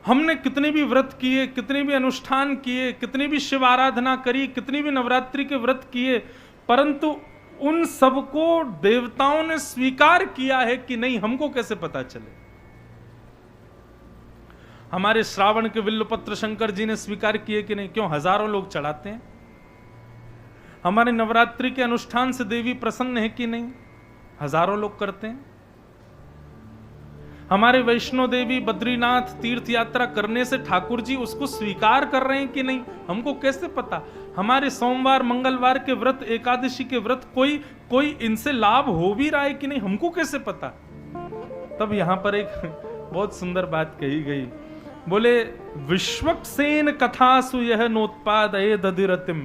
हमने कितने भी व्रत किए, कितने भी अनुष्ठान किए, कितनी भी शिव आराधना करी, कितनी भी नवरात्रि के व्रत किए, परंतु उन सबको देवताओं ने स्वीकार किया है कि नहीं, हमको कैसे पता चले? हमारे श्रावण के विल्लपत्र शंकर जी ने स्वीकार किए कि नहीं? क्यों? हजारों लोग चढ़ाते हैं। हमारे नवरात्रि के अनुष्ठान से देवी प्रसन्न है कि नहीं? हजारों लोग करते हैं। हमारे वैष्णो देवी बद्रीनाथ तीर्थ यात्रा करने से ठाकुर जी उसको स्वीकार कर रहे हैं कि नहीं? हमको कैसे पता? हमारे सोमवार मंगलवार के व्रत, एकादशी के व्रत कोई इनसे लाभ हो भी रहा है कि नहीं? हमको कैसे पता? तब यहां पर एक बहुत सुंदर बात कही गई। बोले विश्वक्सेन कथासु यह नोत्पादये दधिरतिम।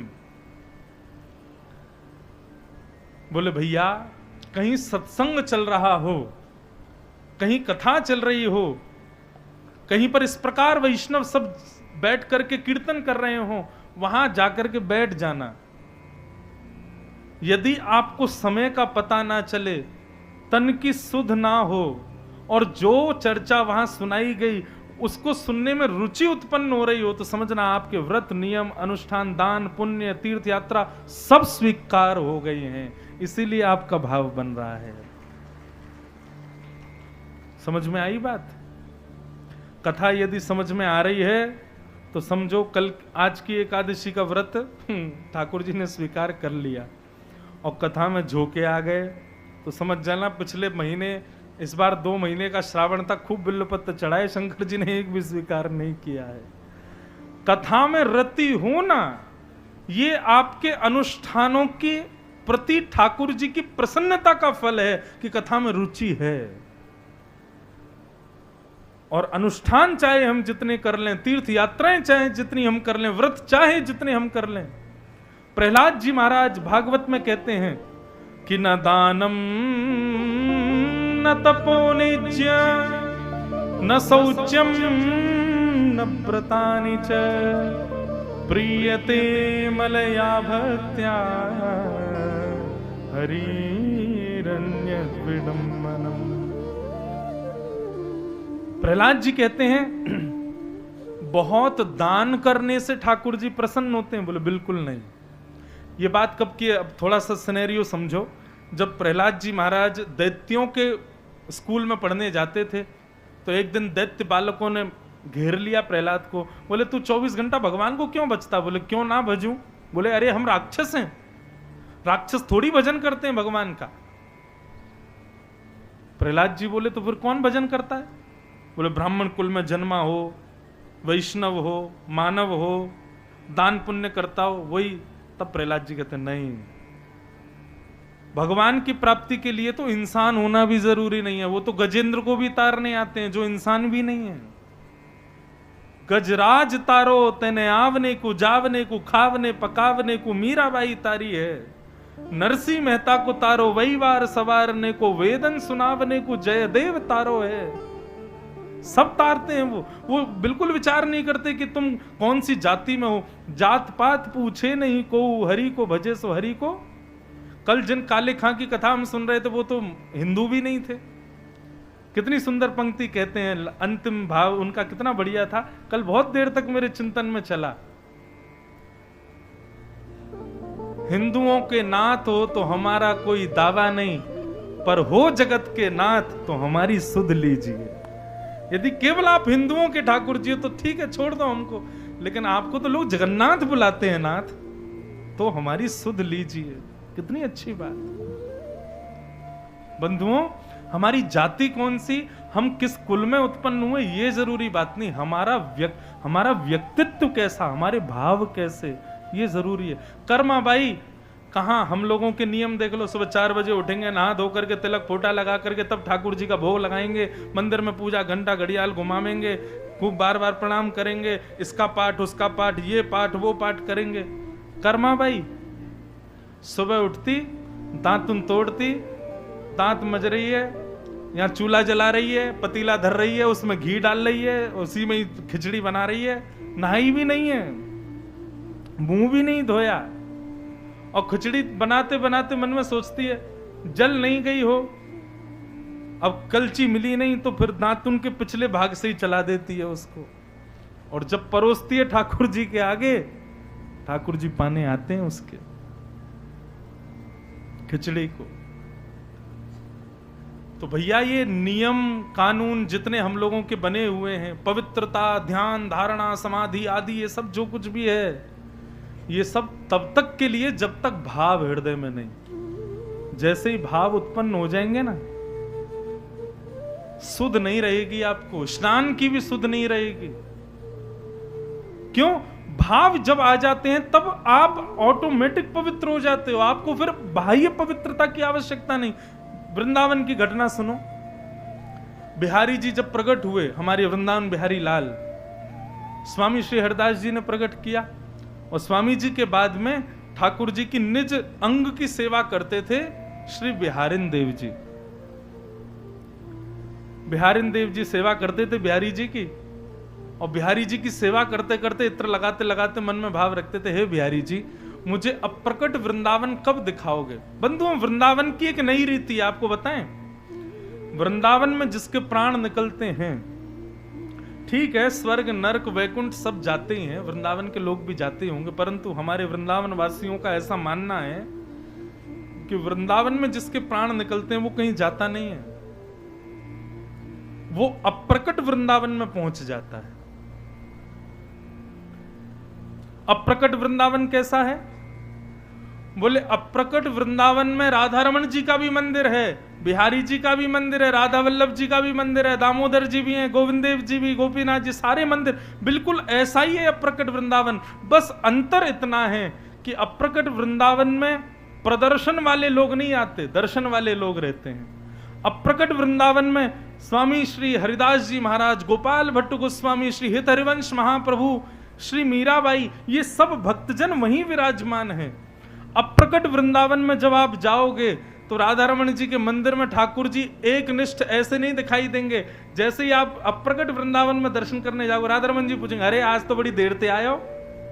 बोले भैया, कहीं सत्संग चल रहा हो, कहीं कथा चल रही हो, कहीं पर इस प्रकार वैष्णव सब बैठ करके कीर्तन कर रहे हो, वहां जाकर के बैठ जाना। यदि आपको समय का पता ना चले, तन की सुध ना हो, और जो चर्चा वहां सुनाई गई उसको सुनने में रुचि उत्पन्न हो रही हो, तो समझना आपके व्रत, नियम, अनुष्ठान, दान, पुण्य, तीर्थ यात्रा सब स्वीकार हो गए हैं। इसीलिए आपका भाव बन रहा है। समझ में आई बात? कथा यदि समझ में आ रही है तो समझो आज की एकादशी का व्रत ठाकुर जी ने स्वीकार कर लिया, और कथा में झोंके आ गए तो समझ जाना पिछले महीने, इस बार 2 महीने का श्रावण तक खूब बिल्वपत्र चढ़ाए, शंकर जी ने एक भी स्वीकार नहीं किया है। कथा में रति होना ये आपके अनुष्ठानों के प्रति ठाकुर जी की प्रसन्नता का फल है कि कथा में रुचि है। और अनुष्ठान चाहे हम जितने कर लें, तीर्थ यात्राएं चाहे जितनी हम कर लें, व्रत चाहे जितने हम कर लें, प्रहलाद जी महाराज भागवत में कहते हैं कि न दानम न तपो निज्य न शौच्यम न व्रतानि च प्रीयते मलया भक्त्या हरिरन्य विडम्बनम। प्रहलाद जी कहते हैं बहुत दान करने से ठाकुर जी प्रसन्न होते हैं? बोले बिल्कुल नहीं। ये बात कब की है? अब थोड़ा सा सिनेरियो समझो। जब प्रहलाद जी महाराज दैत्यों के स्कूल में पढ़ने जाते थे, तो एक दिन दैत्य बालकों ने घेर लिया प्रहलाद को। बोले तू 24 घंटा भगवान को क्यों भजता? बोले क्यों ना भजूं? बोले अरे हम राक्षस हैं, राक्षस थोड़ी भजन करते हैं भगवान का। प्रहलाद जी बोले तो फिर कौन भजन करता है? बोले ब्राह्मण कुल में जन्मा हो, वैष्णव हो, मानव हो, दान पुण्य करता हो, वही। तब प्रहलाद जी कहते नहीं, भगवान की प्राप्ति के लिए तो इंसान होना भी जरूरी नहीं है। वो तो गजेंद्र को भी तारने आते हैं जो इंसान भी नहीं है। गजराज तारो तेने आवने को, जावने को, खावने पकावने को मीराबाई तारी है। नरसिंह मेहता को तारो वही वार सवारने को, वेदन सुनावने को जयदेव तारो है। सब तारते हैं वो बिल्कुल विचार नहीं करते कि तुम कौन सी जाति में हो। जात पात पूछे नहीं को, हरि को भजे सो हरि को। कल जिन काले खां की कथा हम सुन रहे थे वो तो हिंदू भी नहीं थे। कितनी सुंदर पंक्ति कहते हैं, अंतिम भाव उनका कितना बढ़िया था, कल बहुत देर तक मेरे चिंतन में चला। हिंदुओं के नाथ हो तो हमारा कोई दावा नहीं, पर हो जगत के नाथ तो हमारी सुध लीजिए। यदि केवल आप हिंदुओं के ठाकुर जी हो तो ठीक है, छोड़ दो हमको, लेकिन आपको तो लोग जगन्नाथ बुलाते हैं नाथ, तो हमारी सुध लीजिए। कितनी अच्छी बात। बंधुओं, हमारी जाति कौन सी, हम किस कुल में उत्पन्न हुए, ये जरूरी बात नहीं। हमारा व्यक्तित्व कैसा, हमारे भाव कैसे, ये जरूरी है। कर्माबाई कहाँ, हम लोगों के नियम देख लो, सुबह 4 बजे उठेंगे, नहा धो करके तिलक फोटा लगा करके तब ठाकुर जी का भोग लगाएंगे, मंदिर में पूजा घंटा घड़ियाल घुमावेंगे, खूब बार बार प्रणाम करेंगे, इसका पाठ उसका पाठ, ये पाठ वो पाठ करेंगे। कर्माबाई सुबह उठती, दांतुन तोड़ती, दांत मज रही है, यहाँ चूल्हा जला रही है, पतीला धर रही है, उसमें घी डाल रही है, उसी में खिचड़ी बना रही है, नहाई भी नहीं है, मुंह भी नहीं धोया, और खिचड़ी बनाते बनाते मन में सोचती है जल नहीं गई हो, अब कलची मिली नहीं तो फिर दांतुन के पिछले भाग से ही चला देती है उसको। और जब परोसती है ठाकुर जी के आगे, ठाकुर जी पाने आते हैं उसके खिचड़ी को। तो भैया ये नियम कानून जितने हम लोगों के बने हुए हैं, पवित्रता, ध्यान, धारणा, समाधि आदि, ये सब जो कुछ भी है, ये सब तब तक के लिए जब तक भाव हृदय में नहीं। जैसे ही भाव उत्पन्न हो जाएंगे ना, सुध नहीं रहेगी आपको, स्नान की भी सुध नहीं रहेगी। क्यों? भाव जब आ जाते हैं तब आप ऑटोमेटिक पवित्र हो जाते हो, आपको फिर बाह्य पवित्रता की आवश्यकता नहीं। वृंदावन की घटना सुनो। बिहारी जी जब प्रकट हुए, हमारे वृंदावन बिहारी लाल, स्वामी श्री हरिदास जी ने प्रकट किया, और स्वामी जी के बाद में ठाकुर जी की निज अंग की सेवा करते थे श्री बिहारिन देव जी। बिहारिन देव जी सेवा करते थे बिहारी जी की, और बिहारी जी की सेवा करते करते इत्र लगाते लगाते मन में भाव रखते थे, हे बिहारी जी मुझे अप्रकट वृंदावन कब दिखाओगे। बंधुओं, वृंदावन की एक नई रीति आपको बताएं। वृंदावन में जिसके प्राण निकलते हैं, ठीक है, स्वर्ग नरक वैकुंठ सब जाते ही हैं, वृंदावन के लोग भी जाते होंगे, परंतु हमारे वृंदावन वासियों का ऐसा मानना है कि वृंदावन में जिसके प्राण निकलते हैं वो कहीं जाता नहीं है, वो अप्रकट वृंदावन में पहुंच जाता है। अप्रकट वृंदावन कैसा है? बोले अप्रकट वृंदावन में राधा रमन जी का भी मंदिर है, बिहारी जी का भी मंदिर है, राधा वल्लभ जी का भी मंदिर है, दामोदर जी भी हैं, गोविंद देव जी भी, गोपीनाथ जी, सारे मंदिर बिल्कुल ऐसा ही है अप्रकट वृंदावन। बस अंतर इतना है कि अप्रकट वृंदावन में प्रदर्शन वाले लोग नहीं आते, दर्शन वाले लोग रहते हैं। अप्रकट वृंदावन में स्वामी श्री हरिदास जी महाराज, गोपाल भट्ट गोस्वामी, श्री हित हरिवंश महाप्रभु, श्री मीराबाई, ये सब भक्तजन वहीं विराजमान हैं। अप्रकट वृंदावन में जब आप जाओगे तो राधा रमन जी के मंदिर में ठाकुर जी एक निष्ठ ऐसे नहीं दिखाई देंगे। जैसे ही आप अप्रकट वृंदावन में दर्शन करने जाओगे, राधा रमन जी पूछेंगे, अरे आज तो बड़ी देर से आए हो,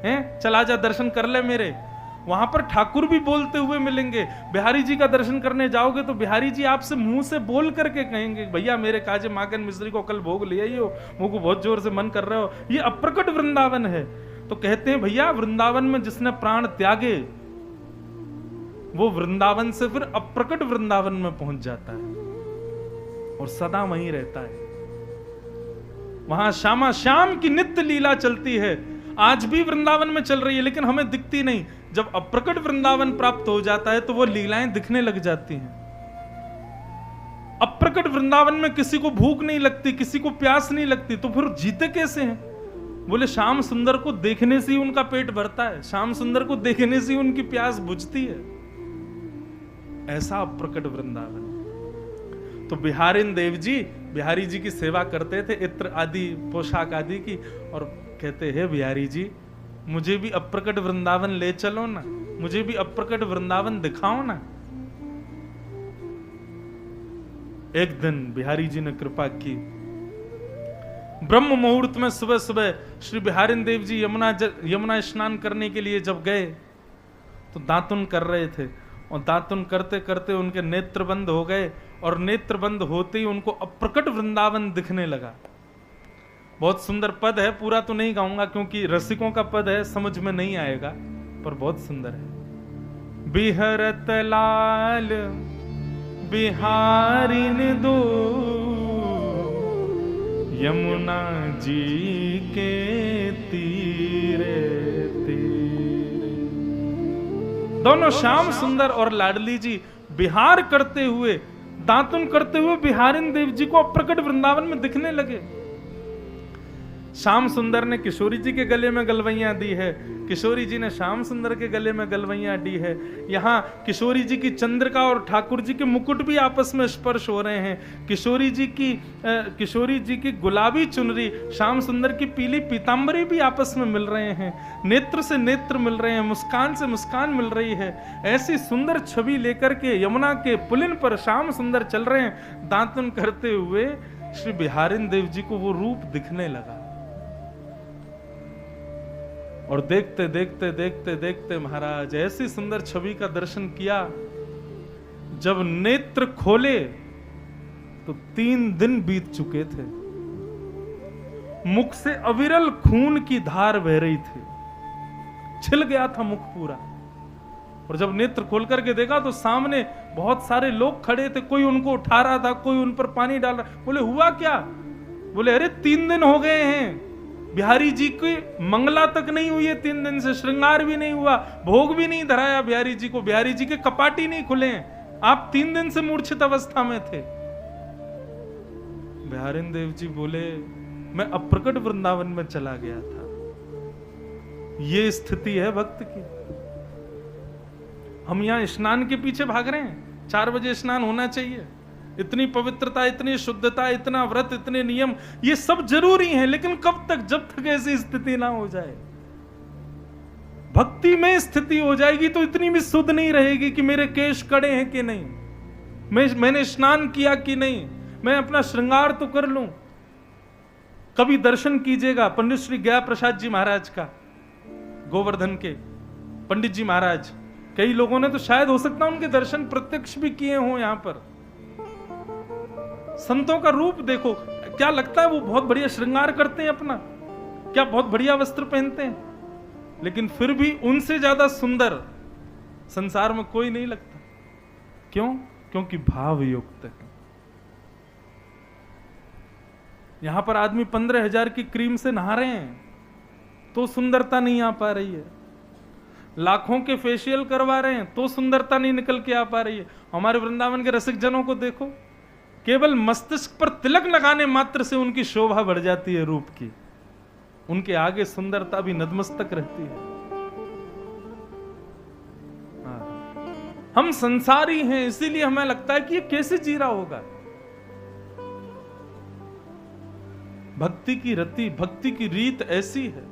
हैं, चला जा दर्शन कर ले मेरे। वहां पर ठाकुर भी बोलते हुए मिलेंगे। बिहारी जी का दर्शन करने जाओगे तो बिहारी जी आपसे मुंह से बोल करके कहेंगे, भैया मेरे काजे मागन मिश्री को कल भोग ले आइयो, मुझको बहुत जोर से मन कर रहे हो। ये अप्रकट वृंदावन है। तो कहते हैं भैया वृंदावन में जिसने प्राण त्यागे वो वृंदावन से फिर अप्रकट वृंदावन में पहुंच जाता है और सदा वहीं रहता है। वहां श्यामा श्याम की नित्य लीला चलती है, आज भी वृंदावन में चल रही है, लेकिन हमें दिखती नहीं। जब अप्रकट वृंदावन प्राप्त हो जाता है तो वो लीलाएं दिखने लग जाती हैं। अप्रकट वृंदावन में किसी को भूख नहीं लगती, किसी को प्यास नहीं लगती, तो फिर जीते कैसे हैं? बोले श्याम सुंदर को देखने से ही उनका पेट भरता है, श्याम सुंदर को देखने से ही उनकी प्यास बुझती है। ऐसा अप्रकट वृंदावन। तो बिहारिन देव जी बिहारी जी की सेवा करते थे, इत्र आदि पोशाक आदि की, और कहते हैं बिहारी जी मुझे भी अप्रकट वृंदावन ले चलो ना, मुझे भी अप्रकट वृंदावन दिखाओ ना। एक दिन बिहारी जी ने कृपा की, ब्रह्म मुहूर्त में सुबह सुबह श्री बिहारिन देव जी यमुना स्नान करने के लिए जब गए तो दातुन कर रहे थे, और दातुन करते करते उनके नेत्र बंद हो गए, और नेत्र बंद होते ही उनको अप्रकट वृंदावन दिखने लगा। बहुत सुंदर पद है, पूरा तो नहीं गाऊंगा क्योंकि रसिकों का पद है, समझ में नहीं आएगा, पर बहुत सुंदर है। बिहरत लाल बिहारिन दो यमुना जी के तीरे तीरे। दोनों श्याम सुंदर और लाडली जी बिहार करते हुए, दातुन करते हुए बिहारिन देव जी को अप्रकट वृंदावन में दिखने लगे। श्याम सुंदर ने किशोरी जी के गले में गलवैया दी है, किशोरी जी ने श्याम सुंदर के गले में गलवैया दी है। यहाँ किशोरी जी की चंद्रिका और ठाकुर जी के मुकुट भी आपस में स्पर्श हो रहे हैं। किशोरी जी की गुलाबी चुनरी, श्याम सुंदर की पीली पीतांबरी भी आपस में मिल रहे हैं, नेत्र से नेत्र मिल रहे हैं, मुस्कान से मुस्कान मिल रही है। ऐसी सुंदर छवि लेकर के यमुना के पुलिन पर श्याम सुंदर चल रहे हैं, दातुन करते हुए श्री बिहारिन देव जी को वो रूप दिखने लगा। और देखते देखते देखते देखते महाराज ऐसी सुंदर छवि का दर्शन किया, जब नेत्र खोले तो 3 दिन बीत चुके थे। मुख से अविरल खून की धार बह रही थी, छिल गया था मुख पूरा। और जब नेत्र खोल करके देखा तो सामने बहुत सारे लोग खड़े थे, कोई उनको उठा रहा था, कोई उन पर पानी डाल रहा। बोले हुआ क्या? बोले अरे 3 दिन हो गए हैं, बिहारी जी की मंगला तक नहीं हुई है, 3 दिन से श्रृंगार भी नहीं हुआ, भोग भी नहीं धराया बिहारी जी को, बिहारी जी के कपाट ही नहीं खुले हैं, आप 3 दिन से मूर्छित अवस्था में थे। बिहारी देव जी बोले मैं अप्रकट वृंदावन में चला गया था। ये स्थिति है भक्त की। हम यहां स्नान के पीछे भाग रहे हैं, 4 बजे स्नान होना चाहिए, इतनी पवित्रता, इतनी शुद्धता, इतना व्रत, इतने नियम, ये सब जरूरी हैं, लेकिन कब तक? जब तक ऐसी स्थिति ना हो जाए। भक्ति में स्थिति हो जाएगी तो इतनी भी शुद्ध नहीं रहेगी कि मेरे केश कड़े हैं कि नहीं, मैंने स्नान किया कि नहीं, मैं अपना श्रृंगार तो कर लूं। कभी दर्शन कीजिएगा पंडित श्री गया प्रसाद जी महाराज का, गोवर्धन के पंडित जी महाराज, कई लोगों ने तो शायद हो सकता है उनके दर्शन प्रत्यक्ष भी किए हों। यहां पर संतों का रूप देखो, क्या लगता है वो बहुत बढ़िया श्रृंगार करते हैं अपना, क्या बहुत बढ़िया वस्त्र पहनते हैं, लेकिन फिर भी उनसे ज्यादा सुंदर संसार में कोई नहीं लगता। क्यों? क्योंकि भाव युक्त है। यहां पर आदमी 15,000 की क्रीम से नहा रहे हैं तो सुंदरता नहीं आ पा रही है, लाखों के फेशियल करवा रहे हैं तो सुंदरता नहीं निकल के आ पा रही है। हमारे वृंदावन के रसिक जनों को देखो, केवल मस्तिष्क पर तिलक लगाने मात्र से उनकी शोभा बढ़ जाती है रूप की, उनके आगे सुंदरता भी नतमस्तक रहती है। हम संसारी हैं, इसीलिए हमें लगता है कि ये कैसे जी रहा होगा। भक्ति की रति, भक्ति की रीत ऐसी है।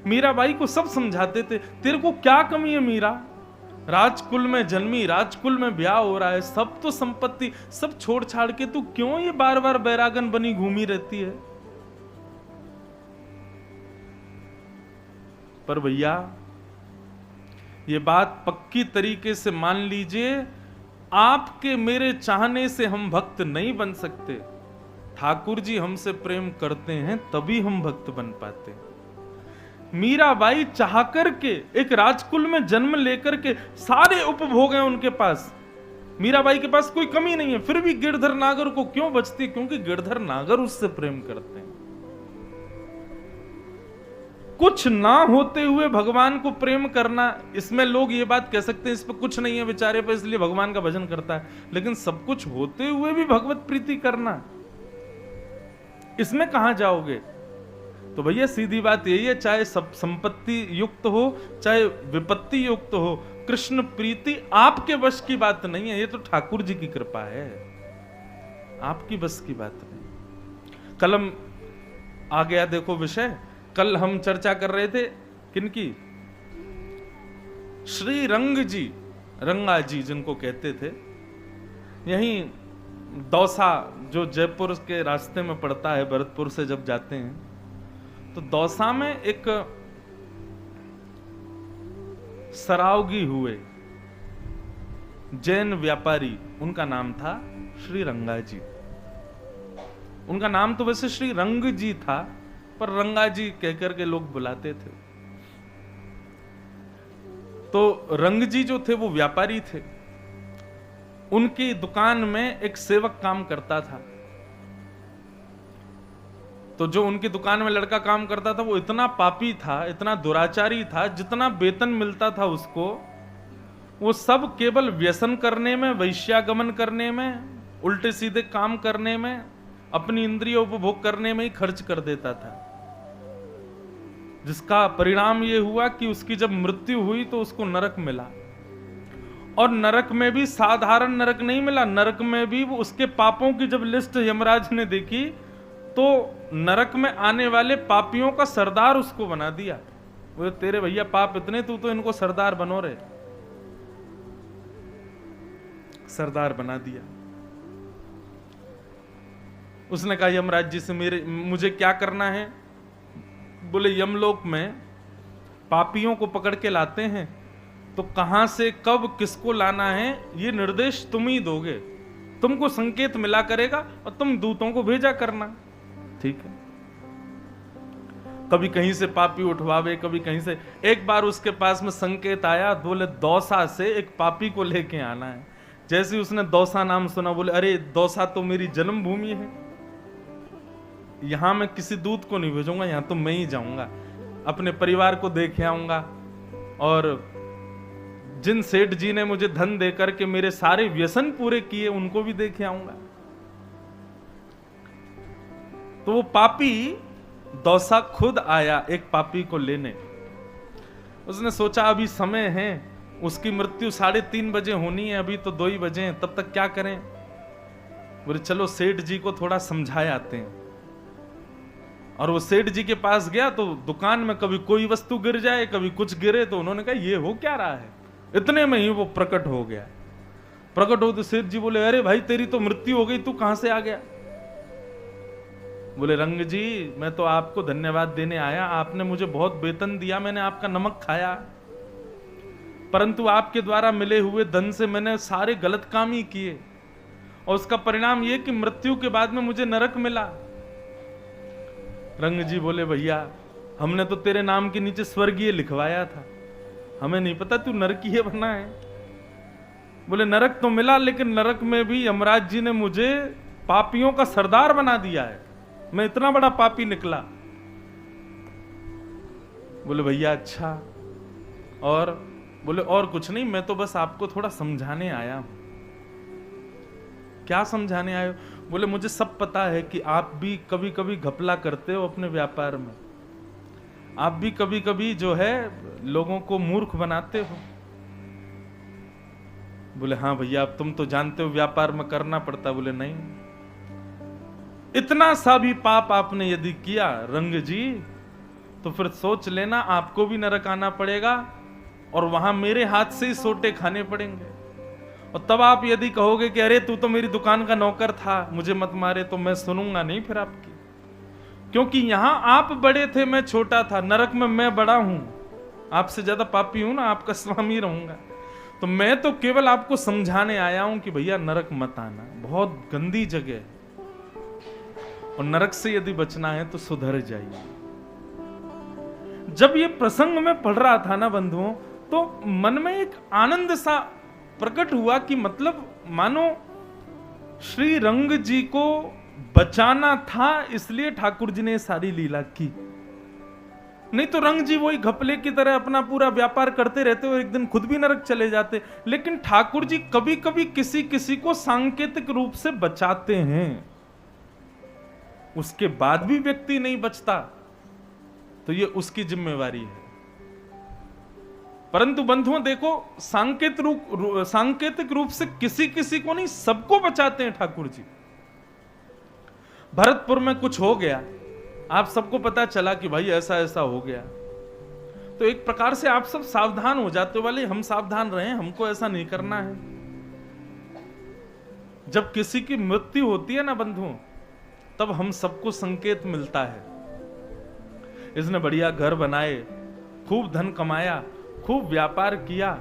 मीराबाई को सब समझाते थे, तेरे को क्या कमी है मीरा, राजकुल में जन्मी, राजकुल में ब्याह हो रहा है, सब तो संपत्ति सब छोड़ छाड़ के तू क्यों ये बार बार बैरागन बनी घूमी रहती है। पर भैया ये बात पक्की तरीके से मान लीजिए, आपके मेरे चाहने से हम भक्त नहीं बन सकते, ठाकुर जी हमसे प्रेम करते हैं तभी हम भक्त बन पाते। मीराबाई चाह करके एक राजकुल में जन्म लेकर के सारे उपभोग हैं उनके पास, मीराबाई के पास कोई कमी नहीं है, फिर भी गिरधर नागर को क्यों बचती? क्योंकि गिरधर नागर उससे प्रेम करते हैं। कुछ ना होते हुए भगवान को प्रेम करना, इसमें लोग ये बात कह सकते हैं इस पे कुछ नहीं है बेचारे पे इसलिए भगवान का भजन करता है, लेकिन सब कुछ होते हुए भी भगवत प्रीति करना, इसमें कहां जाओगे? तो भैया सीधी बात यही है, चाहे सब संपत्ति युक्त हो चाहे विपत्ति युक्त हो, कृष्ण प्रीति आपके वश की बात नहीं है, ये तो ठाकुर जी की कृपा है, आपकी बस की बात नहीं। कलम आ गया देखो विषय, कल हम चर्चा कर रहे थे किनकी? श्री रंग जी, रंगा जी जिनको कहते थे, यहीं दौसा जो जयपुर के रास्ते में पड़ता है, भरतपुर से जब जाते हैं तो दौसा में एक सरावगी हुए जैन व्यापारी, उनका नाम था श्री रंगा जी। उनका नाम तो वैसे श्री रंग जी था, पर रंगा जी कहकर के लोग बुलाते थे। तो रंग जी जो थे वो व्यापारी थे, उनकी दुकान में एक सेवक काम करता था। तो जो उनकी दुकान में लड़का काम करता था वो इतना पापी था, इतना दुराचारी था, जितना वेतन मिलता था उसको वो सब केवल व्यसन करने में, वैश्यागमन करने में, उल्टे सीधे काम करने में, अपनी इंद्रिय उपभोग करने में ही खर्च कर देता था। जिसका परिणाम ये हुआ कि उसकी जब मृत्यु हुई तो उसको नरक मिला, और नरक में भी साधारण नरक नहीं मिला, नरक में भी वो उसके पापों की जब लिस्ट यमराज ने देखी तो नरक में आने वाले पापियों का सरदार उसको बना दिया। वो तेरे भैया पाप इतने, तू तो इनको सरदार बनो रे, सरदार बना दिया। उसने कहा यमराज जी से मुझे क्या करना है? बोले यमलोक में पापियों को पकड़ के लाते हैं, तो कहां से कब किसको लाना है ये निर्देश तुम ही दोगे, तुमको संकेत मिला करेगा और तुम दूतों को भेजा करना। ठीक है। कभी कहीं से पापी उठवावे, कभी कहीं से। एक बार उसके पास में संकेत आया, बोले दौसा से एक पापी को लेके आना है। जैसे ही उसने दौसा नाम सुना, बोले अरे दौसा तो मेरी जन्मभूमि है, यहां मैं किसी दूत को नहीं भेजूंगा, यहां तो मैं ही जाऊंगा, अपने परिवार को देख आऊंगा, और जिन सेठ जी ने मुझे धन देकर के मेरे सारे व्यसन पूरे किए उनको भी देख आऊंगा। तो वो पापी दौसा खुद आया एक पापी को लेने। उसने सोचा अभी समय है, उसकी मृत्यु 3:30 बजे होनी है, अभी तो 2 ही बजे हैं, तब तक क्या करें। बोले चलो सेठ जी को थोड़ा समझाए आते हैं। और वो सेठ जी के पास गया तो दुकान में कभी कोई वस्तु गिर जाए, कभी कुछ गिरे, तो उन्होंने कहा ये हो क्या रहा है। इतने में ही वो प्रकट हो गया। प्रकट हो तो सेठ जी बोले अरे भाई तेरी तो मृत्यु हो गई, तू कहां से आ गया। बोले रंग जी मैं तो आपको धन्यवाद देने आया, आपने मुझे बहुत वेतन दिया, मैंने आपका नमक खाया, परंतु आपके द्वारा मिले हुए धन से मैंने सारे गलत काम ही किए, और उसका परिणाम यह कि मृत्यु के बाद में मुझे नरक मिला। रंग जी बोले भैया हमने तो तेरे नाम के नीचे स्वर्गीय लिखवाया था, हमें नहीं पता तू नरकीय बना है। बोले नरक तो मिला, लेकिन नरक में भी यमराज जी ने मुझे पापियों का सरदार बना दिया है, मैं इतना बड़ा पापी निकला। बोले भैया अच्छा, और बोले और कुछ नहीं, मैं तो बस आपको थोड़ा समझाने आया हूं। क्या समझाने आए हो। बोले मुझे सब पता है कि आप भी कभी कभी घपला करते हो अपने व्यापार में, आप भी कभी कभी जो है लोगों को मूर्ख बनाते हो। बोले हाँ भैया अब तुम तो जानते हो व्यापार में करना पड़ता। बोले नहीं, इतना सा भी पाप आपने यदि किया रंग जी, तो फिर सोच लेना आपको भी नरक आना पड़ेगा, और वहां मेरे हाथ से ही सोटे खाने पड़ेंगे। और तब आप यदि कहोगे कि अरे तू तो मेरी दुकान का नौकर था, मुझे मत मारे, तो मैं सुनूंगा नहीं फिर आपकी, क्योंकि यहां आप बड़े थे मैं छोटा था, नरक में मैं बड़ा हूं, आपसे ज्यादा पापी हूं ना, आपका स्वामी रहूंगा। तो मैं तो केवल आपको समझाने आया हूं कि भैया नरक मत आना, बहुत गंदी जगह है, और नरक से यदि बचना है तो सुधर जाइए। जब ये प्रसंग में पढ़ रहा था ना बंधुओं, तो मन में एक आनंद सा प्रकट हुआ कि मतलब मानो श्री रंग जी को बचाना था, इसलिए ठाकुर जी ने सारी लीला की। नहीं तो रंग जी वही घपले की तरह अपना पूरा व्यापार करते रहते और एक दिन खुद भी नरक चले जाते। लेकिन ठाकुर जी कभी कभी किसी किसी को सांकेतिक रूप से बचाते हैं, उसके बाद भी व्यक्ति नहीं बचता तो ये उसकी जिम्मेवारी है। परंतु बंधुओं देखो, सांकेतिक रूप से किसी किसी को नहीं, सबको बचाते हैं ठाकुर जी। भरतपुर में कुछ हो गया, आप सबको पता चला कि भाई ऐसा ऐसा हो गया, तो एक प्रकार से आप सब सावधान हो जाते हो, वाले हम सावधान रहें, हमको ऐसा नहीं करना है। जब किसी की मृत्यु होती है ना बंधुओं, तब हम सबको संकेत मिलता है, इसने बढ़िया घर बनाए, खूब धन कमाया, खूब व्यापार किया,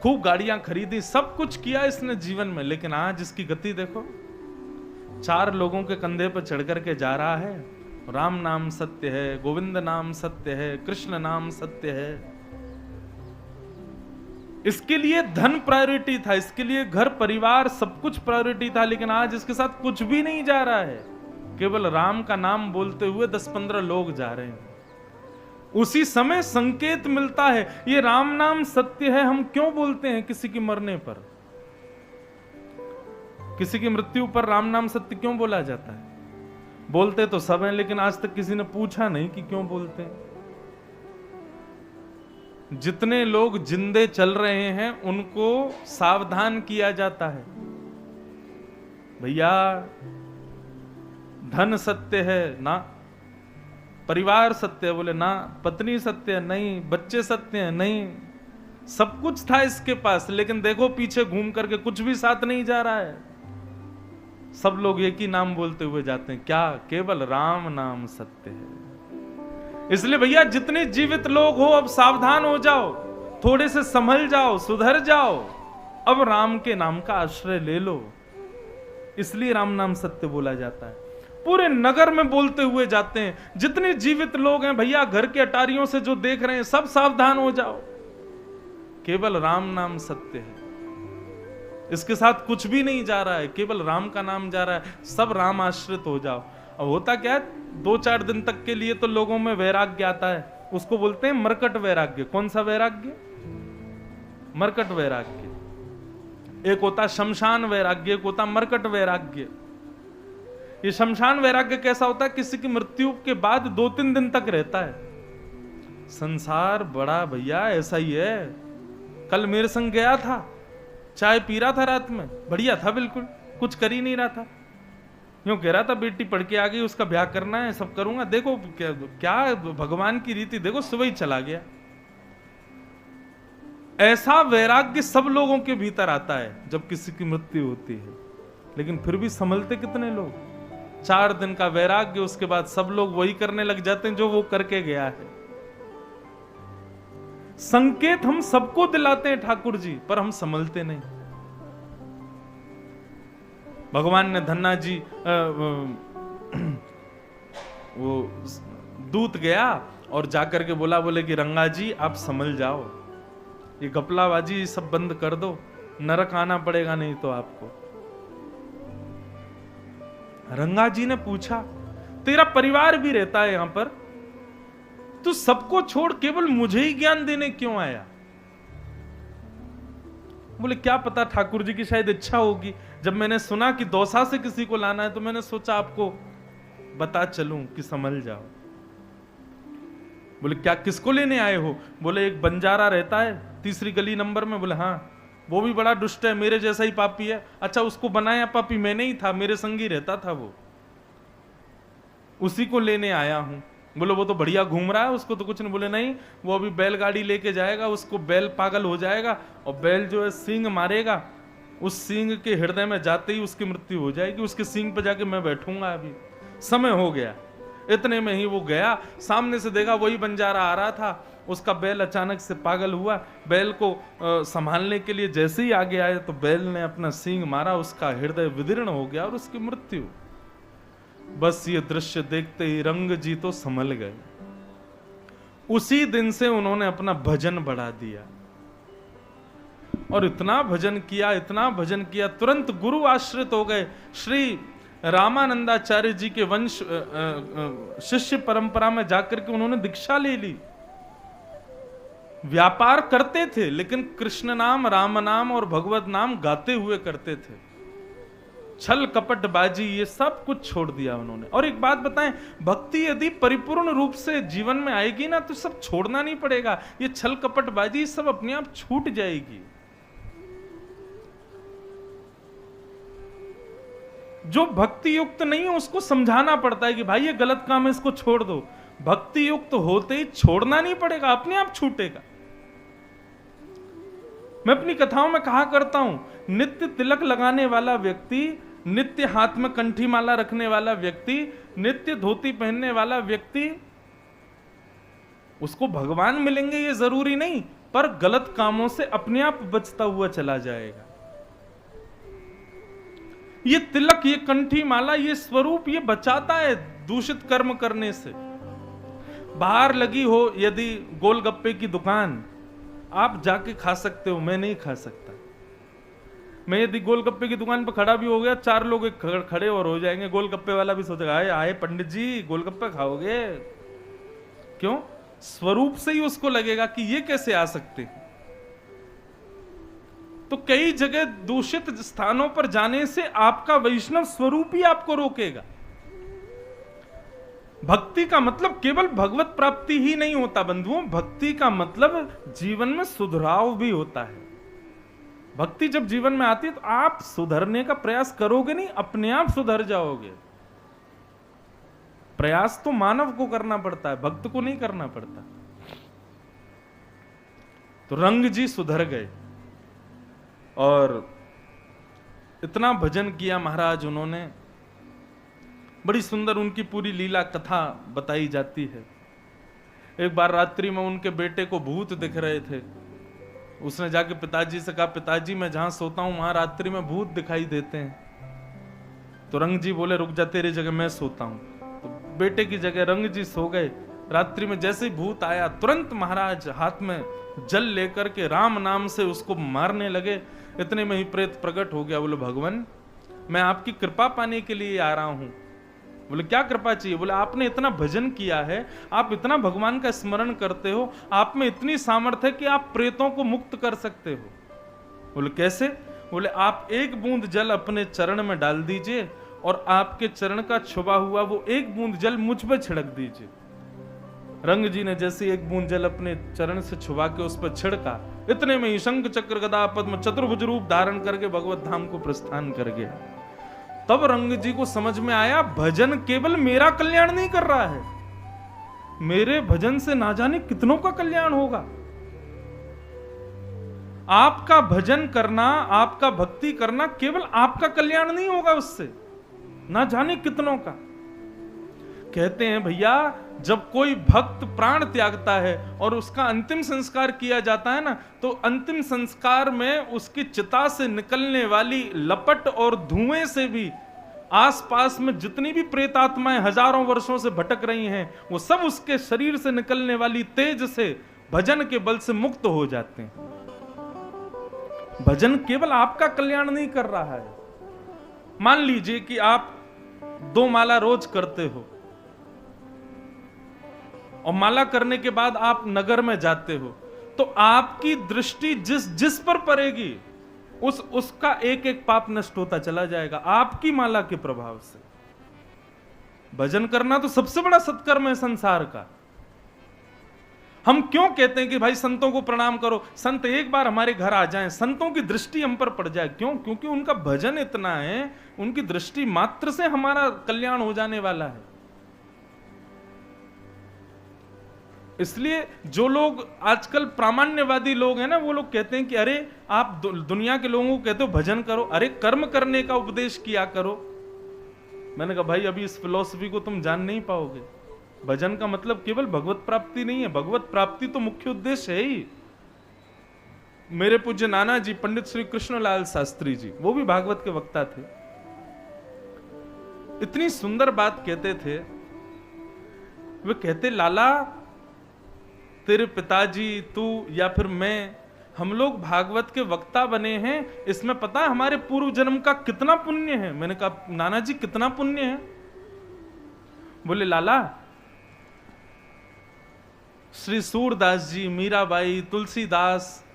खूब गाड़ियां खरीदी, सब कुछ किया इसने जीवन में, लेकिन आज इसकी गति देखो, 4 लोगों के कंधे पर चढ़ करके जा रहा है। राम नाम सत्य है, गोविंद नाम सत्य है, कृष्ण नाम सत्य है। इसके लिए धन प्रायोरिटी था, इसके लिए घर परिवार सब कुछ प्रायोरिटी था, लेकिन आज इसके साथ कुछ भी नहीं जा रहा है, केवल राम का नाम बोलते हुए 10-15 लोग जा रहे हैं। उसी समय संकेत मिलता है, ये राम नाम सत्य है हम क्यों बोलते हैं किसी की मरने पर, किसी की मृत्यु पर राम नाम सत्य क्यों बोला जाता है। बोलते तो सब हैं, लेकिन आज तक किसी ने पूछा नहीं कि क्यों बोलते हैं। जितने लोग जिंदे चल रहे हैं उनको सावधान किया जाता है, भैया धन सत्य है ना, परिवार सत्य है, बोले ना, पत्नी सत्य है नहीं, बच्चे सत्य है नहीं, सब कुछ था इसके पास, लेकिन देखो पीछे घूम करके कुछ भी साथ नहीं जा रहा है। सब लोग एक ही नाम बोलते हुए जाते हैं, क्या, केवल राम नाम सत्य है। इसलिए भैया जितने जीवित लोग हो अब सावधान हो जाओ, थोड़े से संभल जाओ, सुधर जाओ, अब राम के नाम का आश्रय ले लो, इसलिए राम नाम सत्य बोला जाता है। पूरे नगर में बोलते हुए जाते हैं, जितने जीवित लोग हैं भैया घर के अटारियों से जो देख रहे हैं सब सावधान हो जाओ, केवल राम नाम सत्य है, इसके साथ कुछ भी नहीं जा रहा है, केवल राम का नाम जा रहा है, सब राम आश्रित हो जाओ। अब होता क्या है, 2-4 दिन तक के लिए तो लोगों में वैराग्य आता है, उसको बोलते हैं मरकट वैराग्य। कौन सा वैराग्य? मरकट वैराग्य। एक होता शमशान वैराग्य, एक होता मरकट वैराग्य। ये शमशान वैराग्य कैसा होता है? किसी की मृत्यु के बाद 2-3 दिन तक रहता है। संसार बड़ा भैया ऐसा ही है। कल मेरे संग गया था, चाय पी रहा था रात में, बढ़िया था, बिल्कुल कुछ कर ही नहीं रहा था, यूं कह रहा था बेटी पढ़ के आ गई, उसका ब्याह करना है, सब करूंगा। देखो क्या भगवान की रीति, देखो सुबह ही चला गया। ऐसा वैराग्य सब लोगों के भीतर आता है जब किसी की मृत्यु होती है, लेकिन फिर भी संभलते कितने लोग? 4 दिन का वैराग्य, उसके बाद सब लोग वही करने लग जाते हैं जो वो करके गया है। संकेत हम सबको दिलाते हैं ठाकुर जी, पर हम संभलते नहीं। भगवान ने धन्ना जी वो दूत गया और जाकर के बोले कि रंगा जी आप संभल जाओ, ये गपलाबाजी सब बंद कर दो, नरक आना पड़ेगा नहीं तो आपको। रंगा जी ने पूछा, तेरा परिवार भी रहता है यहां पर, तू सबको छोड़ केवल मुझे ही ज्ञान देने क्यों आया? बोले क्या पता ठाकुर जी की शायद इच्छा होगी, जब मैंने सुना कि दौसा से किसी को लाना है तो मैंने सोचा आपको बता चलूं कि समझ जाओ। बोले क्या, किसको लेने आए हो? बोले एक बंजारा रहता है 3री गली नंबर में। बोले हाँ, वो भी बड़ा दुष्ट है, मेरे जैसा ही पापी है। अच्छा, उसको बनाया पापी मैंने ही था, मेरे संग ही रहता था वो, उसी को लेने आया हूं। बोले वो तो बढ़िया घूम रहा है, उसको तो कुछ नहीं। बोले नहीं, वो अभी बैलगाड़ी लेके जाएगा, उसको बैल पागल हो जाएगा और बैल जो है सींग मारेगा, उस सींग के हृदय में जाते ही उसकी मृत्यु हो जाएगी, उसके सींग पे जाके मैं बैठूंगा, अभी समय हो गया। इतने में ही वो गया, सामने से देखा वही बंजारा आ रहा था, उसका बैल अचानक से पागल हुआ। बैल को संभालने के लिए जैसे ही आगे आए तो बैल ने अपना सींग मारा, उसका हृदय विदीर्ण हो गया और उसकी मृत्यु। बस ये दृश्य देखते ही रंग जी तो संभल गए। उसी दिन से उन्होंने अपना भजन बढ़ा दिया और इतना भजन किया, इतना भजन किया, तुरंत गुरु आश्रित हो गए। श्री रामानंदाचार्य जी के वंश शिष्य परंपरा में जाकर के उन्होंने दीक्षा ले ली। व्यापार करते थे लेकिन कृष्ण नाम, राम नाम और भगवत नाम गाते हुए करते थे। छल कपट बाजी ये सब कुछ छोड़ दिया उन्होंने। और एक बात बताएं, भक्ति यदि परिपूर्ण रूप से जीवन में आएगी ना तो सब छोड़ना नहीं पड़ेगा, ये छल कपट बाजी सब अपने आप छूट जाएगी। जो भक्ति युक्त नहीं है उसको समझाना पड़ता है कि भाई ये गलत काम है, इसको छोड़ दो। भक्ति युक्त होते ही छोड़ना नहीं पड़ेगा, अपने आप छूटेगा। मैं अपनी कथाओं में कहा करता हूं, नित्य तिलक लगाने वाला व्यक्ति, नित्य हाथ में कंठी माला रखने वाला व्यक्ति, नित्य धोती पहनने वाला व्यक्ति, उसको भगवान मिलेंगे ये जरूरी नहीं, पर गलत कामों से अपने आप बचता हुआ चला जाएगा। ये तिलक, ये कंठी माला, ये स्वरूप ये बचाता है दूषित कर्म करने से। बाहर लगी हो यदि गोलगप्पे की दुकान, आप जाके खा सकते हो, मैं नहीं खा सकता। मैं यदि गोलगप्पे की दुकान पर खड़ा भी हो गया, 4 लोग खड़े और हो जाएंगे, गोलगप्पे वाला भी सोचेगा आए आए पंडित जी गोलगप्पे खाओगे। क्यों? स्वरूप से ही उसको लगेगा कि ये कैसे आ सकते। तो कई जगह दूषित स्थानों पर जाने से आपका वैष्णव स्वरूप ही आपको रोकेगा। भक्ति का मतलब केवल भगवत प्राप्ति ही नहीं होता बंधुओं, भक्ति का मतलब जीवन में सुधराव भी होता है। भक्ति जब जीवन में आती है तो आप सुधरने का प्रयास करोगे नहीं, अपने आप सुधर जाओगे। प्रयास तो मानव को करना पड़ता है, भक्त को नहीं करना पड़ता। तो रंग जी सुधर गए और इतना भजन किया महाराज उन्होंने। बड़ी सुंदर उनकी पूरी लीला कथा बताई जाती है। एक बार रात्रि में उनके बेटे को भूत दिख रहे थे। उसने जाके पिताजी से कहा, पिताजी मैं जहां सोता हूं वहां रात्रि में भूत दिखाई देते हैं। तो रंग जी बोले रुक जा, तेरी जगह मैं सोता हूं। तो बेटे की जगह रंग जी सो गए। रात्रि में जैसे ही भूत आया, तुरंत महाराज हाथ में जल लेकर के राम नाम से उसको मारने लगे। इतने में ही प्रेत प्रकट हो गया। बोले भगवान, मैं आपकी कृपा पाने के लिए आ रहा हूं। बोले क्या कृपा चाहिए? बोले आपने इतना भजन किया है, आप इतना भगवान का स्मरण करते हो, आप में इतनी सामर्थ्य है कि आप प्रेतों को मुक्त कर सकते हो। बोले कैसे? बोले आप एक बूंद जल अपने चरण में डाल दीजिए और आपके चरण का छुपा हुआ वो एक बूंद जल मुझ पर छिड़क दीजिए। रंग जी ने जैसे एक बूंद जल अपने चरण से छुपा के उस पर छिड़का, इतने में ही शंख चक्र गदा पद्म चतुर्भुज रूप धारण करके भगवत धाम को प्रस्थान कर गया। तब रंग जी को समझ में आया, भजन केवल मेरा कल्याण नहीं कर रहा है, मेरे भजन से ना जाने कितनों का कल्याण होगा। आपका भजन करना, आपका भक्ति करना केवल आपका कल्याण नहीं होगा, उससे ना जाने कितनों का। कहते हैं भैया, जब कोई भक्त प्राण त्यागता है और उसका अंतिम संस्कार किया जाता है ना, तो अंतिम संस्कार में उसकी चिता से निकलने वाली लपट और धुएं से भी आसपास में जितनी भी प्रेतात्माएं हजारों वर्षों से भटक रही हैं, वो सब उसके शरीर से निकलने वाली तेज से, भजन के बल से मुक्त हो जाते हैं। भजन केवल आपका कल्याण नहीं कर रहा है। मान लीजिए कि आप 2 माला रोज करते हो और माला करने के बाद आप नगर में जाते हो, तो आपकी दृष्टि जिस पर पड़ेगी उसका एक एक पाप नष्ट होता चला जाएगा आपकी माला के प्रभाव से। भजन करना तो सबसे बड़ा सत्कर्म है संसार का। हम क्यों कहते हैं कि भाई संतों को प्रणाम करो, संत एक बार हमारे घर आ जाएं, संतों की दृष्टि हम पर पड़ जाए? क्यों? क्योंकि उनका भजन इतना है, उनकी दृष्टि मात्र से हमारा कल्याण हो जाने वाला है। इसलिए जो लोग आजकल प्रामाण्यवादी लोग हैं ना, वो लोग कहते हैं कि अरे आप दुनिया के लोगों को कहते हो भजन करो, अरे कर्म करने का उपदेश किया करो। मैंने कहा भाई अभी इस फिलॉसफी को तुम जान नहीं पाओगे। भजन का मतलब केवल भगवत प्राप्ति नहीं है, भगवत प्राप्ति तो मुख्य उद्देश्य है ही। मेरे पूज्य नाना जी पंडित श्री कृष्णलाल शास्त्री जी, वो भी भागवत के वक्ता थे, इतनी सुंदर बात कहते थे। वे कहते, लाला तेरे पिताजी, तू या फिर मैं, हम लोग भागवत के वक्ता बने हैं, इसमें पता है हमारे पूर्व जन्म का कितना पुण्य है? मैंने कहा नाना जी कितना पुण्य है? बोले लाला श्री सूरदास जी, मीराबाई, तुलसीदास,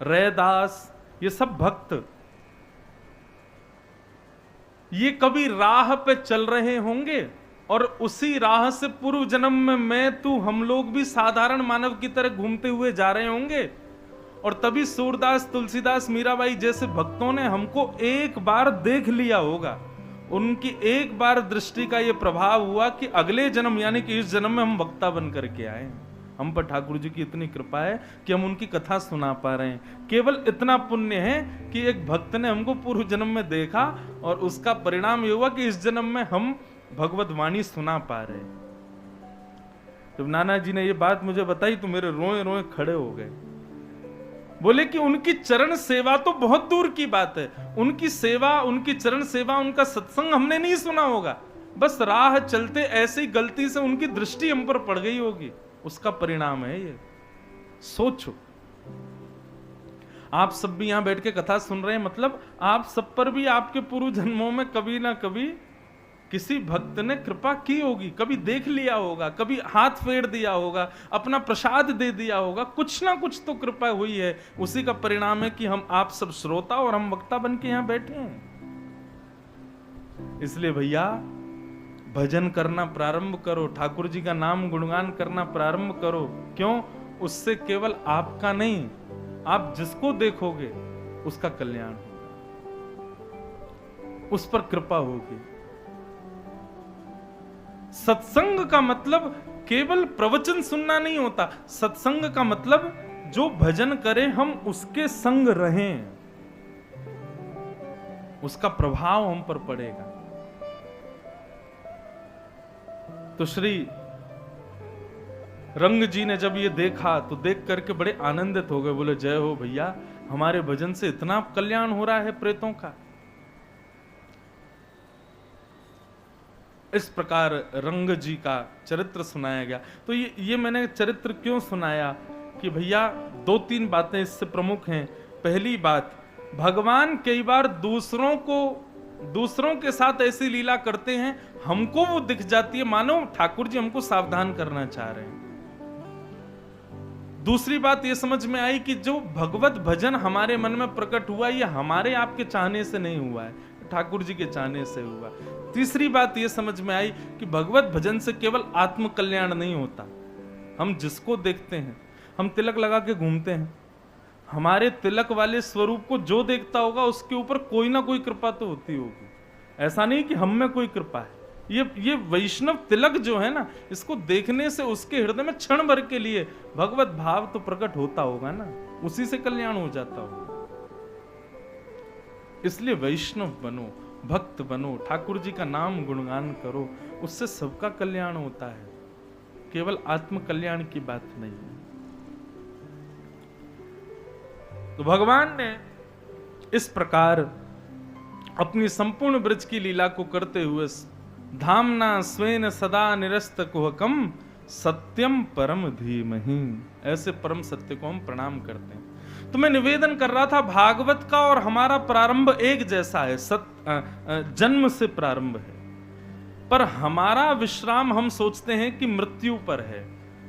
रैदास, ये सब भक्त, ये कभी राह पे चल रहे होंगे और उसी राह से पूर्व जन्म में मैं, तू, हम लोग भी साधारण मानव की तरह घूमते हुए जा रहे होंगे, और तभी सूरदास, तुलसीदास, मीराबाई जैसे भक्तों ने हमको एक बार देख लिया होगा। उनकी एक बार दृष्टि का यह प्रभाव हुआ कि अगले जन्म यानी कि इस जन्म में हम वक्ता बन करके आए। हम पर ठाकुर जी की इतनी कृपा है कि हम उनकी कथा सुना पा रहे हैं। केवल इतना पुण्य है कि एक भक्त ने हमको पूर्व जन्म में देखा और उसका परिणाम यह हुआ कि इस जन्म में हम भगवत वाणी सुना पा रहे हैं। जब नाना जी ने ये बात मुझे बताई तो मेरे रोए रोए खड़े हो गए। बोले कि उनकी चरण सेवा तो बहुत दूर की बात है, उनकी सेवा, उनकी चरण सेवा, उनका सत्संग हमने नहीं सुना होगा, बस राह चलते ऐसी गलती से उनकी दृष्टि हम पर पड़ गई होगी, उसका परिणाम है ये। सोचो, आप सब भी यहां बैठ के कथा सुन रहे हैं, मतलब आप सब पर भी आपके पूर्व जन्मों में कभी ना कभी किसी भक्त ने कृपा की होगी, कभी देख लिया होगा, कभी हाथ फेर दिया होगा, अपना प्रसाद दे दिया होगा, कुछ ना कुछ तो कृपा हुई है। उसी का परिणाम है कि हम आप सब श्रोता और हम वक्ता बन के यहां बैठे हैं। इसलिए भैया भजन करना प्रारंभ करो, ठाकुर जी का नाम गुणगान करना प्रारंभ करो। क्यों? उससे केवल आपका नहीं, आप जिसको देखोगे उसका कल्याण होगा, उस पर कृपा होगी। सत्संग का मतलब केवल प्रवचन सुनना नहीं होता, सत्संग का मतलब जो भजन करे हम उसके संग रहें, उसका प्रभाव हम पर पड़ेगा। तो श्री रंग जी ने जब ये देखा तो देख करके बड़े आनंदित हो गए। बोले जय हो भैया, हमारे भजन से इतना कल्याण हो रहा है प्रेतों का। इस प्रकार रंग जी का चरित्र सुनाया गया। तो ये मैंने चरित्र क्यों सुनाया कि भैया 2-3 बातें इससे प्रमुख हैं। पहली बात, भगवान कई बार दूसरों के साथ ऐसी लीला करते हैं, हमको वो दिख जाती है, मानो ठाकुर जी हमको सावधान करना चाह रहे हैं। दूसरी बात ये समझ में आई कि जो भगवत भजन हमारे मन में प्रकट हुआ, ये हमारे आपके चाहने से नहीं हुआ है, ठाकुर जी के चाहने से हुआ। तीसरी बात ये समझ में आई कि भगवत भजन से केवल आत्म कल्याण नहीं होता। हम जिसको देखते हैं, हम तिलक लगा के घूमते हैं, हमारे तिलक वाले स्वरूप को जो देखता होगा उसके ऊपर कोई ना कोई कृपा तो होती होगी। ऐसा नहीं कि हम में कोई कृपा है। ये वैष्णव तिलक जो है ना, इसको देखने से उसके हृदय में क्षण भर के लिए भगवत भाव तो प्रकट होता होगा ना, उसी से कल्याण हो जाता होगा। इसलिए वैष्णव बनो, भक्त बनो, ठाकुर जी का नाम गुणगान करो, उससे सबका कल्याण होता है, केवल आत्म कल्याण की बात नहीं है। तो भगवान ने इस प्रकार अपनी संपूर्ण ब्रज की लीला को करते हुए धामना स्वेन सदा निरस्त कुहकम सत्यम परम धीमहि, ऐसे परम सत्य को हम प्रणाम करते हैं। तो मैं निवेदन कर रहा था, भागवत का और हमारा प्रारंभ एक जैसा है, जन्म से प्रारंभ है, पर हमारा विश्राम हम सोचते हैं कि मृत्यु पर है,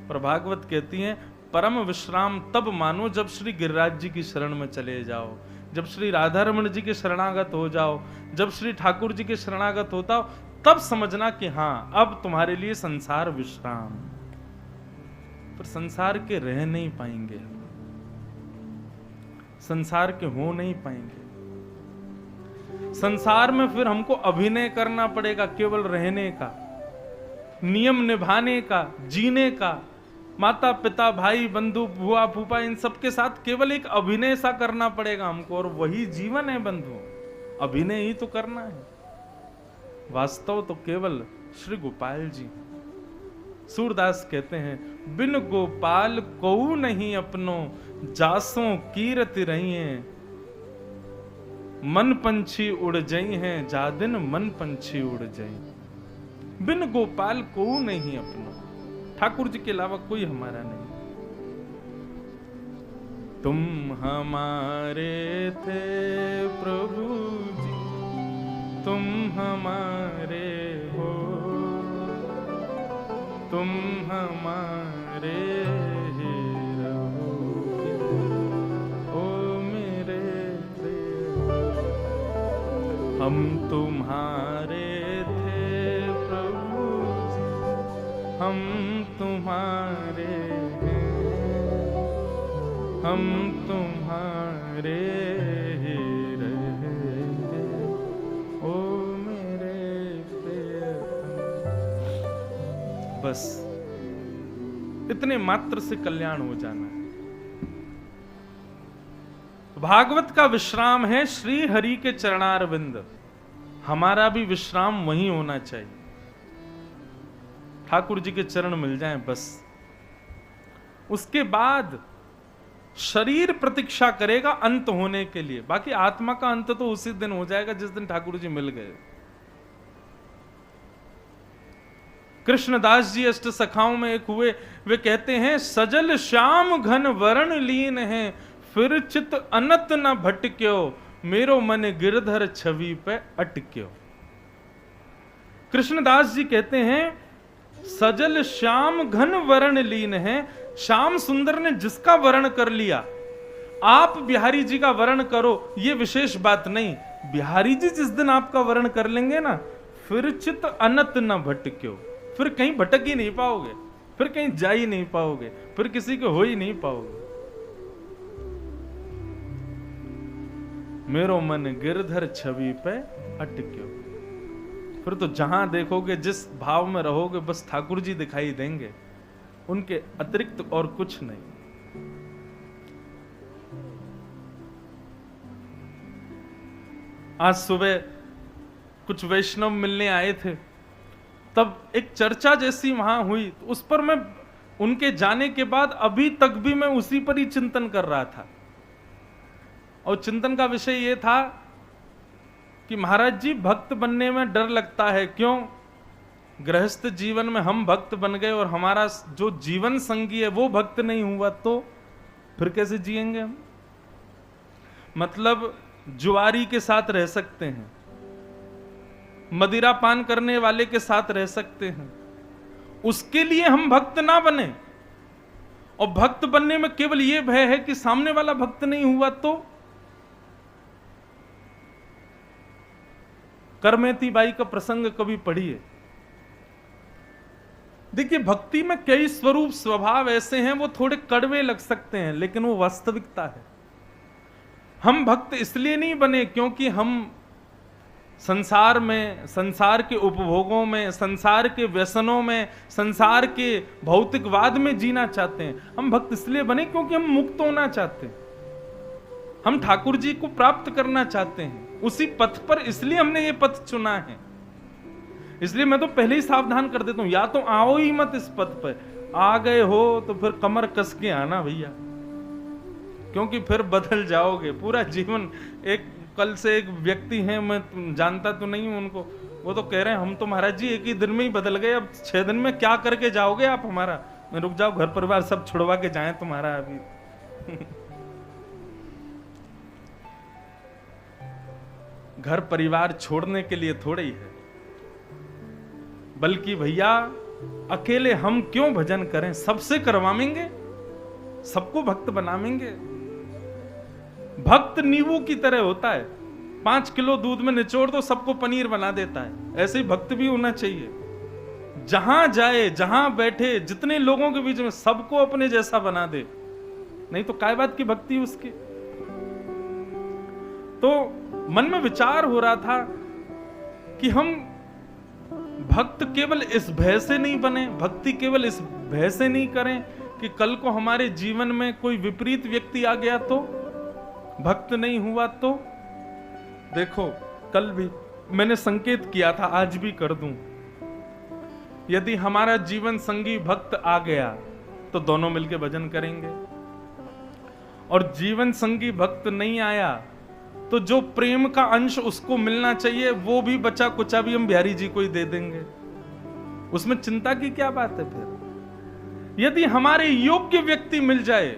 पर भागवत कहती है परम विश्राम तब मानो जब श्री गिरिराज जी की शरण में चले जाओ, जब श्री राधा रमण जी के शरणागत हो जाओ, जब श्री ठाकुर जी के शरणागत होता हो, तब समझना कि हाँ अब तुम्हारे लिए संसार विश्राम। पर संसार के रह नहीं पाएंगे, संसार के हो नहीं पाएंगे। संसार में फिर हमको अभिनय करना पड़ेगा, केवल रहने का, नियम निभाने का, जीने का, माता पिता भाई बंधु बुआ फूफा इन सबके साथ केवल एक अभिनय सा करना पड़ेगा हमको, और वही जीवन है बंधु, अभिनय ही तो करना है। वास्तव तो केवल श्री गोपाल जी। सूरदास कहते हैं, बिन गोपाल को नहीं अपनो, जासों कीरति रही हैं, मन पंछी उड़ जाई हैं, जा दिन मन पंछी उड़ जाई। बिन गोपाल को नहीं अपनो, ठाकुर जी के अलावा कोई हमारा नहीं। तुम हमारे थे प्रभु जी, तुम हमारे हो, तुम हमारे ही रहोगे, ओ मेरे प्रिय। हम तुम्हारे थे प्रभु जी, हम तुम्हारे हैं, हम तुम्हारे ही रहेंगे, ओ मेरे प्रियतम। बस इतने मात्र से कल्याण हो जाना है। भागवत का विश्राम है श्री हरि के चरणारविंद, हमारा भी विश्राम वहीं होना चाहिए, ठाकुर जी के चरण मिल जाएं बस। उसके बाद शरीर प्रतीक्षा करेगा अंत होने के लिए, बाकी आत्मा का अंत तो उसी दिन हो जाएगा जिस दिन ठाकुर जी मिल गए। कृष्णदास जी अष्ट सखाओं में एक हुए, वे कहते हैं, सजल श्याम घन वरण लीन है, फिर चित अनत न भटक्यो, मेरो मन गिरधर छवि पे अटक्यो। कृष्णदास जी कहते हैं, सजल श्याम घन वर्ण लीन है, श्याम सुंदर ने जिसका वर्ण कर लिया, आप बिहारी जी का वर्ण करो ये विशेष बात नहीं, बिहारी जी जिस दिन आपका वर्ण कर लेंगे ना, फिर चित अनत न भटक्यो, फिर कहीं भटक ही नहीं पाओगे, फिर कहीं जा ही नहीं पाओगे, फिर किसी को हो ही नहीं पाओगे। मेरो मन गिरधर छवि पे अटक्यो, फिर तो जहां देखोगे जिस भाव में रहोगे बस ठाकुर जी दिखाई देंगे, उनके अतिरिक्त और कुछ नहीं। आज सुबह कुछ वैष्णव मिलने आए थे, तब एक चर्चा जैसी वहां हुई, तो उस पर मैं उनके जाने के बाद अभी तक भी मैं उसी पर ही चिंतन कर रहा था। और चिंतन का विषय यह था कि महाराज जी भक्त बनने में डर लगता है, क्यों? गृहस्थ जीवन में हम भक्त बन गए और हमारा जो जीवन संगी है वो भक्त नहीं हुआ तो फिर कैसे जिएंगे हम? मतलब जुआरी के साथ रह सकते हैं, मदिरा पान करने वाले के साथ रह सकते हैं, उसके लिए हम भक्त ना बने। और भक्त बनने में केवल यह भय है कि सामने वाला भक्त नहीं हुआ तो। करमेती बाई का प्रसंग कभी पढ़िए। देखिए, भक्ति में कई स्वरूप स्वभाव ऐसे हैं, वो थोड़े कड़वे लग सकते हैं, लेकिन वो वास्तविकता है। हम भक्त इसलिए नहीं बने क्योंकि हम संसार में, संसार के उपभोगों में, संसार के व्यसनों में, संसार के भौतिकवाद में जीना चाहते हैं। हम भक्त इसलिए बने क्योंकि हम मुक्त होना चाहते हैं, हम ठाकुर जी को प्राप्त करना चाहते हैं। उसी पथ पर इसलिए हमने ये पथ चुना है। इसलिए मैं तो पहले ही सावधान कर देता हूं, या तो आओ ही मत इस पथ पर। आ गए हो तो फिर कमर कस के आना भैया, क्योंकि फिर बदल जाओगे पूरा जीवन। एक कल से एक व्यक्ति हैं, मैं जानता तो नहीं हूं उनको, वो तो कह रहे हैं हम तो महाराज जी एक ही दिन में ही बदल गए, अब 6 दिन में क्या करके जाओगे आप हमारा? मैं रुक जाओ, घर परिवार सब छुड़वा के जाएं तुम्हारा अभी। घर परिवार छोड़ने के लिए थोड़े ही है, बल्कि भैया अकेले हम क्यों भजन करें, सबसे करवाएंगे, सबको भक्त बनाएंगे। भक्त नींबू की तरह होता है, 5 किलो दूध में निचोड़ दो सबको पनीर बना देता है। ऐसे ही भक्त भी होना चाहिए, जहां जाए, जहां बैठे, जितने लोगों के बीच में सबको अपने जैसा बना दे। नहीं तो काय बात की भक्ति उसकी। तो मन में विचार हो रहा था कि हम भक्त केवल इस भय से नहीं बने, भक्ति केवल इस भय से नहीं करें कि कल को हमारे जीवन में कोई विपरीत व्यक्ति आ गया तो, भक्त नहीं हुआ तो। देखो, कल भी मैंने संकेत किया था, आज भी कर दूं। यदि हमारा जीवन संगी भक्त आ गया तो दोनों मिलकर भजन करेंगे, और जीवन संगी भक्त नहीं आया तो जो प्रेम का अंश उसको मिलना चाहिए वो भी बचा कुचा भी हम बिहारी जी को ही दे देंगे। उसमें चिंता की क्या बात है? फिर यदि हमारे योग्य व्यक्ति मिल जाए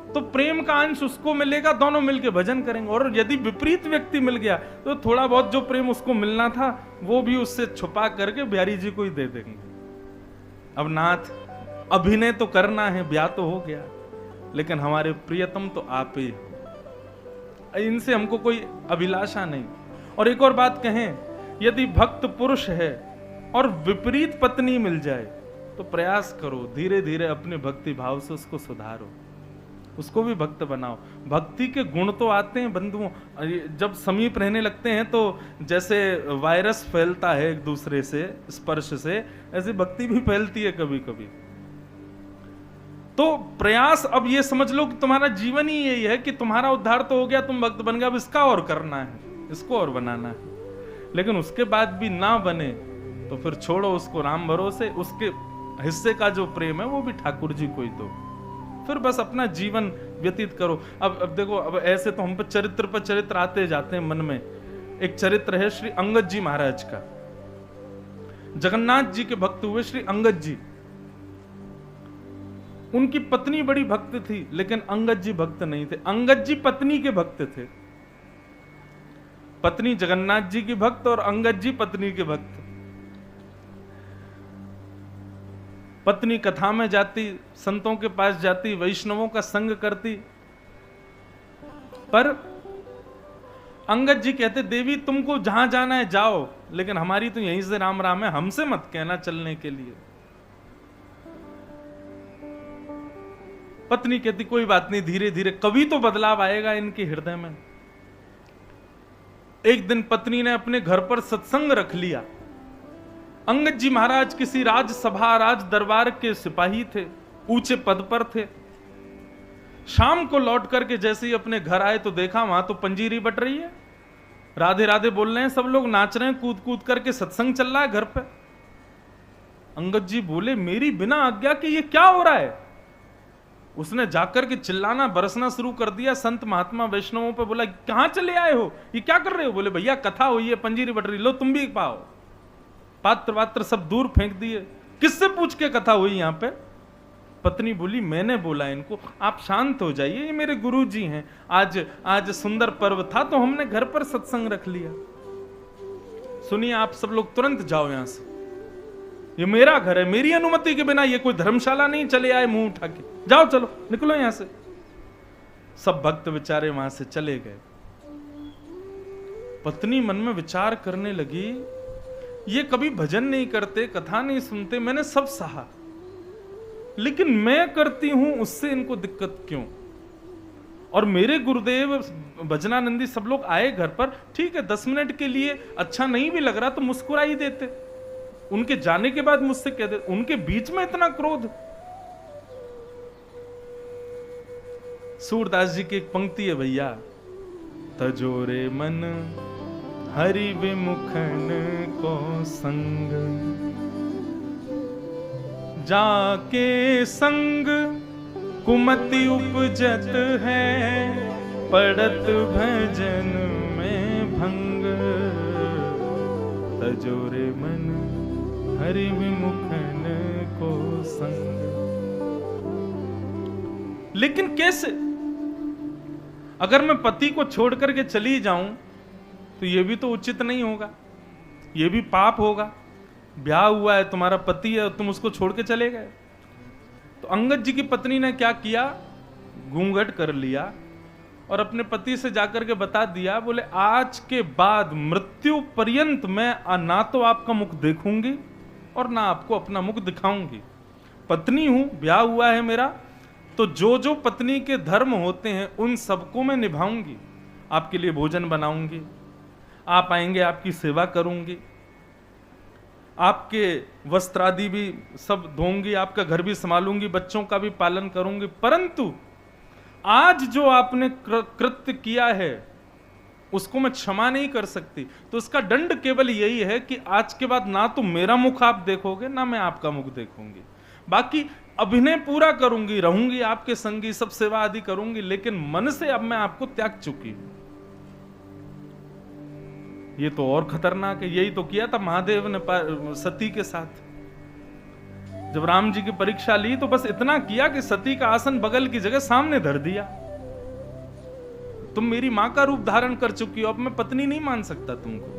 तो प्रेम का अंश उसको मिलेगा, दोनों मिलके भजन करेंगे। और यदि विपरीत व्यक्ति मिल गया तो थोड़ा बहुत जो प्रेम उसको मिलना था वो भी उससे छुपा करके बिहारी जी को ही दे देंगे। अब नाथ, अभिनय तो करना है, ब्याह तो हो गया, लेकिन हमारे प्रियतम तो आप ही, इनसे हमको कोई अभिलाषा नहीं। और एक और बात कहें, यदि भक्त पुरुष है और विपरीत पत्नी मिल जाए तो प्रयास करो, धीरे धीरे अपने भक्ति भाव से उसको सुधारो, उसको भी भक्त बनाओ। भक्ति के गुण तो आते हैं बंधुओं, जब समीप रहने लगते हैं तो जैसे वायरस फैलता है एक दूसरे से स्पर्श से, ऐसे भक्ति भी फैलती है कभी कभी। तो प्रयास, अब ये समझ लो कि तुम्हारा जीवन ही यही है कि तुम्हारा उद्धार तो हो गया, तुम भक्त बन गए, अब इसका और करना है, इसको और बनाना है। लेकिन उसके बाद भी ना बने तो फिर छोड़ो उसको, राम भरोसे। उसके हिस्से का जो प्रेम है वो भी ठाकुर जी को ही दो, फिर बस अपना जीवन व्यतीत करो। अब देखो, अब ऐसे तो हम पर चरित्र आते जाते हैं मन में। एक चरित्र है श्री अंगद जी महाराज का। जगन्नाथ जी के भक्त हुए श्री अंगद जी। उनकी पत्नी बड़ी भक्त थी, लेकिन अंगद जी भक्त नहीं थे। अंगद जी पत्नी के भक्त थे, पत्नी जगन्नाथ जी की भक्त और अंगद जी पत्नी के भक्त। पत्नी कथा में जाती, संतों के पास जाती, वैष्णवों का संग करती, पर अंगद जी कहते देवी तुमको जहां जाना है जाओ, लेकिन हमारी तो यहीं से राम राम है, हमसे मत कहना चलने के लिए। पत्नी कहती कोई बात नहीं, धीरे धीरे कभी तो बदलाव आएगा इनके हृदय में। एक दिन पत्नी ने अपने घर पर सत्संग रख लिया। अंगद जी महाराज किसी राजसभा, राज दरबार के सिपाही थे, ऊंचे पद पर थे। शाम को लौट करके जैसे ही अपने घर आए तो देखा वहां तो पंजीरी बट रही है, राधे राधे बोल रहे हैं, सब लोग नाच रहे हैं, कूद कूद करके सत्संग चल रहा है घर पे। अंगद जी बोले मेरी बिना आज्ञा के ये क्या हो रहा है? उसने जाकर के चिल्लाना बरसना शुरू कर दिया संत महात्मा वैष्णवों पे। बोला कहां चले आए हो, ये क्या कर रहे हो? बोले भैया कथा हुई है, पंजीरी बट रही, लो तुम भी पाओ। पात्र वात्र सब दूर फेंक दिए। किससे पूछ के कथा हुई यहां पे? पत्नी बोली मैंने बोला इनको, आप शांत हो जाइए, ये मेरे गुरु जी हैं। आज सुंदर पर्व था तो हमने घर पर सत्संग रख लिया। सुनिए, आप सब लोग तुरंत जाओ यहां से, ये मेरा घर है, मेरी अनुमति के बिना ये कोई धर्मशाला नहीं, चले आए मुंह उठा के, जाओ चलो निकलो यहां से। सब भक्त बेचारे वहां से चले गए। पत्नी मन में विचार करने लगी, ये कभी भजन नहीं करते, कथा नहीं सुनते, मैंने सब सहा, लेकिन मैं करती हूं उससे इनको दिक्कत क्यों? और मेरे गुरुदेव भजनानंदी सब लोग आए घर पर, ठीक है 10 मिनट के लिए अच्छा नहीं भी लग रहा तो मुस्कुरा ही देते, उनके जाने के बाद मुझसे कह देते, उनके बीच में इतना क्रोध। सूरदास जी की एक पंक्ति है भैया, तजोरे मन हरि विमुखन को संग, जाके संग कुमति उपजत है, पड़त भजन में भंग। तजोरे मन हरि विमुखन को संग। लेकिन कैसे? अगर मैं पति को छोड़ करके चली जाऊं तो यह भी तो उचित नहीं होगा, यह भी पाप होगा। ब्याह हुआ है, तुम्हारा पति है, तुम उसको छोड़ के चले गए। तो अंगद जी की पत्नी ने क्या किया, घूंघट कर लिया और अपने पति से जाकर के बता दिया, बोले आज के बाद मृत्यु पर्यंत मैं ना तो आपका मुख देखूंगी और ना आपको अपना मुख दिखाऊंगी। पत्नी हूं, ब्याह हुआ है मेरा, तो जो जो पत्नी के धर्म होते हैं उन सबको मैं निभाऊंगी। आपके लिए भोजन बनाऊंगी, आप आएंगे आपकी सेवा करूंगी, आपके वस्त्र आदि भी सब धोऊंगी, आपका घर भी संभालूंगी, बच्चों का भी पालन करूंगी। परंतु आज जो आपने कृत्य किया है उसको मैं क्षमा नहीं कर सकती। तो उसका दंड केवल यही है कि आज के बाद ना तो मेरा मुख आप देखोगे ना मैं आपका मुख देखूंगी। बाकी अभिनय पूरा करूंगी, रहूंगी आपके संगी, सब सेवा आदि करूंगी, लेकिन मन से अब मैं आपको त्याग चुकी हूं। ये तो और खतरनाक है। यही तो किया था महादेव ने सती के साथ। जब राम जी की परीक्षा ली तो बस इतना किया कि सती का आसन बगल की जगह सामने धर दिया। तुम मेरी मां का रूप धारण कर चुकी हो, अब मैं पत्नी नहीं मान सकता तुमको,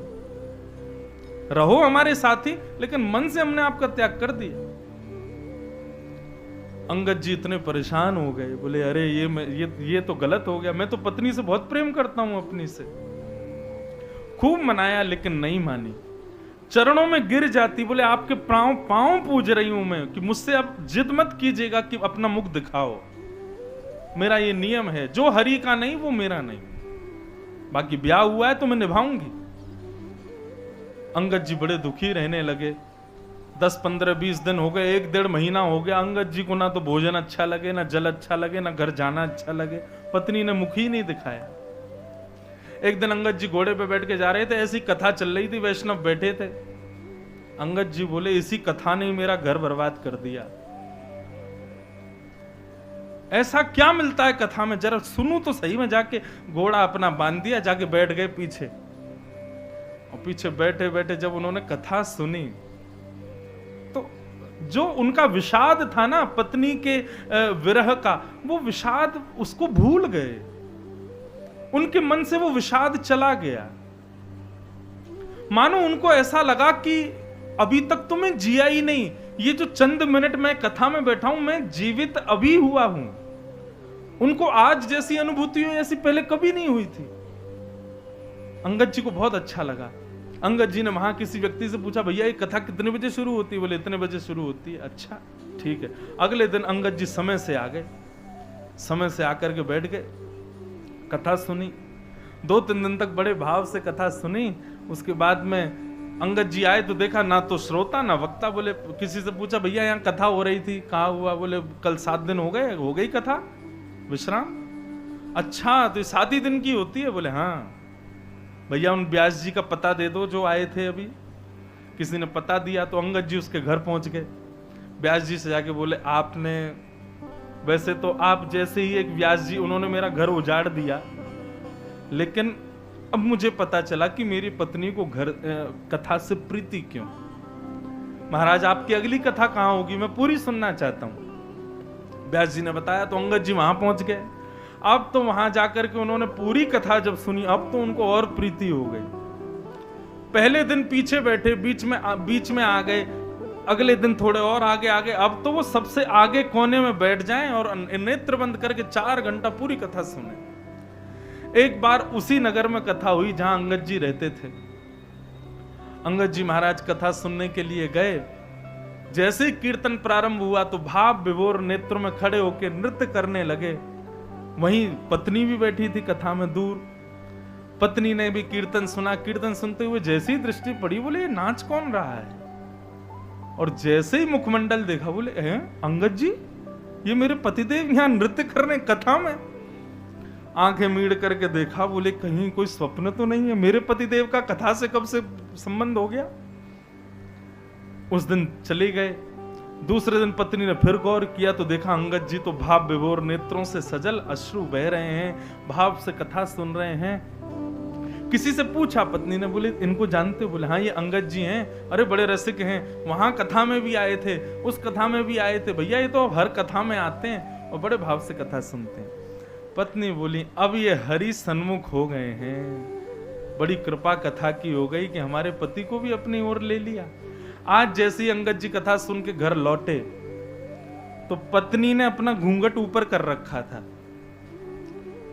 रहो हमारे साथ ही, लेकिन मन से हमने आपका त्याग कर दिया। अंगद जी इतने परेशान हो गए, बोले अरे ये तो गलत हो गया। मैं तो पत्नी से बहुत प्रेम करता हूं अपनी से। खूब मनाया लेकिन नहीं मानी, चरणों में गिर जाती, बोले आपके पांव पूज रही हूं मैं कि मुझसे अब जिद मत कीजिएगा कि अपना मुख दिखाओ, मेरा ये नियम है, जो हरि का नहीं वो मेरा नहीं, बाकी ब्याह हुआ है तो मैं निभाऊंगी। अंगद जी बड़े दुखी रहने लगे। 10, 15, 20 दिन हो गए, 1-1.5 महीना हो गया। अंगद जी को ना तो भोजन अच्छा लगे, ना जल अच्छा लगे, ना घर जाना अच्छा लगे। पत्नी ने मुख ही नहीं दिखाया। एक दिन अंगद जी घोड़े पे बैठ के जा रहे थे, ऐसी कथा चल रही थी, वैष्णव बैठे थे। अंगद जी बोले इसी कथा ने मेरा घर बर्बाद कर दिया। ऐसा क्या मिलता है कथा में, जरा सुनूं तो सही। में जाके घोड़ा अपना बांध दिया, जाके बैठ गए पीछे, और पीछे बैठे बैठे जब उन्होंने कथा सुनी तो जो उनका विषाद था ना पत्नी के विरह का, वो विषाद उसको भूल गए, उनके मन से वो विषाद चला गया। मानो उनको ऐसा लगा कि अभी तक तो मैं जिया ही नहीं, ये जो चंद मिनट मैं कथा में बैठा हूं मैं जीवित अभी हुआ हूं। उनको आज जैसी अनुभूति हुई ऐसी पहले कभी नहीं हुई थी। अंगद जी को बहुत अच्छा लगा। अंगद जी ने वहां किसी व्यक्ति से पूछा, भैया ये कथा कितने बजे शुरू होती है? बोले इतने बजे शुरू होती है। अच्छा ठीक है। अगले दिन अंगद जी समय से आ गए, समय से आकर के बैठ गए, कथा सुनी। 2-3 दिन तक बड़े भाव से कथा सुनी। उसके बाद में अंगद जी आए तो देखा ना तो श्रोता ना वक्ता। बोले किसी से पूछा, भैया यहाँ कथा हो रही थी, कहाँ हुआ? बोले कल 7 दिन हो गए, हो गई कथा, विश्राम। अच्छा तो 7 ही दिन की होती है? बोले हाँ। भैया उन व्यास जी का पता दे दो जो आए थे अभी। किसी ने पता दिया तो अंगद जी उसके घर पहुंच गए। व्यास जी से जाके बोले, आपने, वैसे तो आप जैसे ही एक व्यास जी, उन्होंने मेरा घर उजाड़ दिया, लेकिन अब मुझे पता चला कि मेरी पत्नी को घर कथा से प्रीति क्यों। महाराज आपकी अगली कथा कहाँ होगी, मैं पूरी सुनना चाहता हूं। व्यास जी ने बताया तो अंगद जी वहां पहुंच गए। अब तो वहां जाकर के उन्होंने पूरी कथा जब सुनी, अब तो उनको और प्रीति हो गई। पहले दिन पीछे बैठे, बीच में आ गए, अगले दिन थोड़े और आगे आगे, अब तो वो सबसे आगे कोने में बैठ जाएं और नेत्र बंद करके 4 घंटा पूरी कथा सुने। एक बार उसी नगर में कथा हुई जहां अंगद जी रहते थे। अंगद जी महाराज कथा सुनने के लिए गए। जैसे ही कीर्तन प्रारंभ हुआ तो भाव विभोर नेत्रों में खड़े होकर नृत्य करने लगे। वहीं पत्नी भी बैठी थी कथा में दूर। पत्नी ने भी कीर्तन सुना। कीर्तन सुनते हुए जैसी दृष्टि पड़ी, बोले ये नाच कौन रहा है? और जैसे ही मुखमंडल देखा, बोले अंगद जी, ये मेरे पतिदेव यहां नृत्य कर रहे कथा में। आंखें मीड़ करके देखा, बोले कहीं कोई स्वप्न तो नहीं है, मेरे पतिदेव का कथा से कब से संबंध हो गया। उस दिन चले गए। दूसरे दिन पत्नी ने फिर गौर किया तो देखा अंगद जी तो भाव विभोर नेत्रों से सजल, अश्रु बह रहे हैं, भाव से कथा सुन रहे हैं। किसी से पूछा, पत्नी ने, बोले इनको जानते हो? बोले हाँ, ये अंगद जी हैं, अरे बड़े रसिक हैं, वहां कथा में भी आए थे, उस कथा में भी आए थे। भैया ये तो हर कथा में आते हैं और बड़े भाव से कथा सुनते हैं। पत्नी बोली अब ये हरि सन्मुख हो गए हैं, बड़ी कृपा कथा की हो गई कि हमारे पति को भी अपनी ओर ले लिया। आज जैसे ही अंगद जी कथा सुन के घर लौटे तो पत्नी ने अपना घूंघट ऊपर कर रखा था।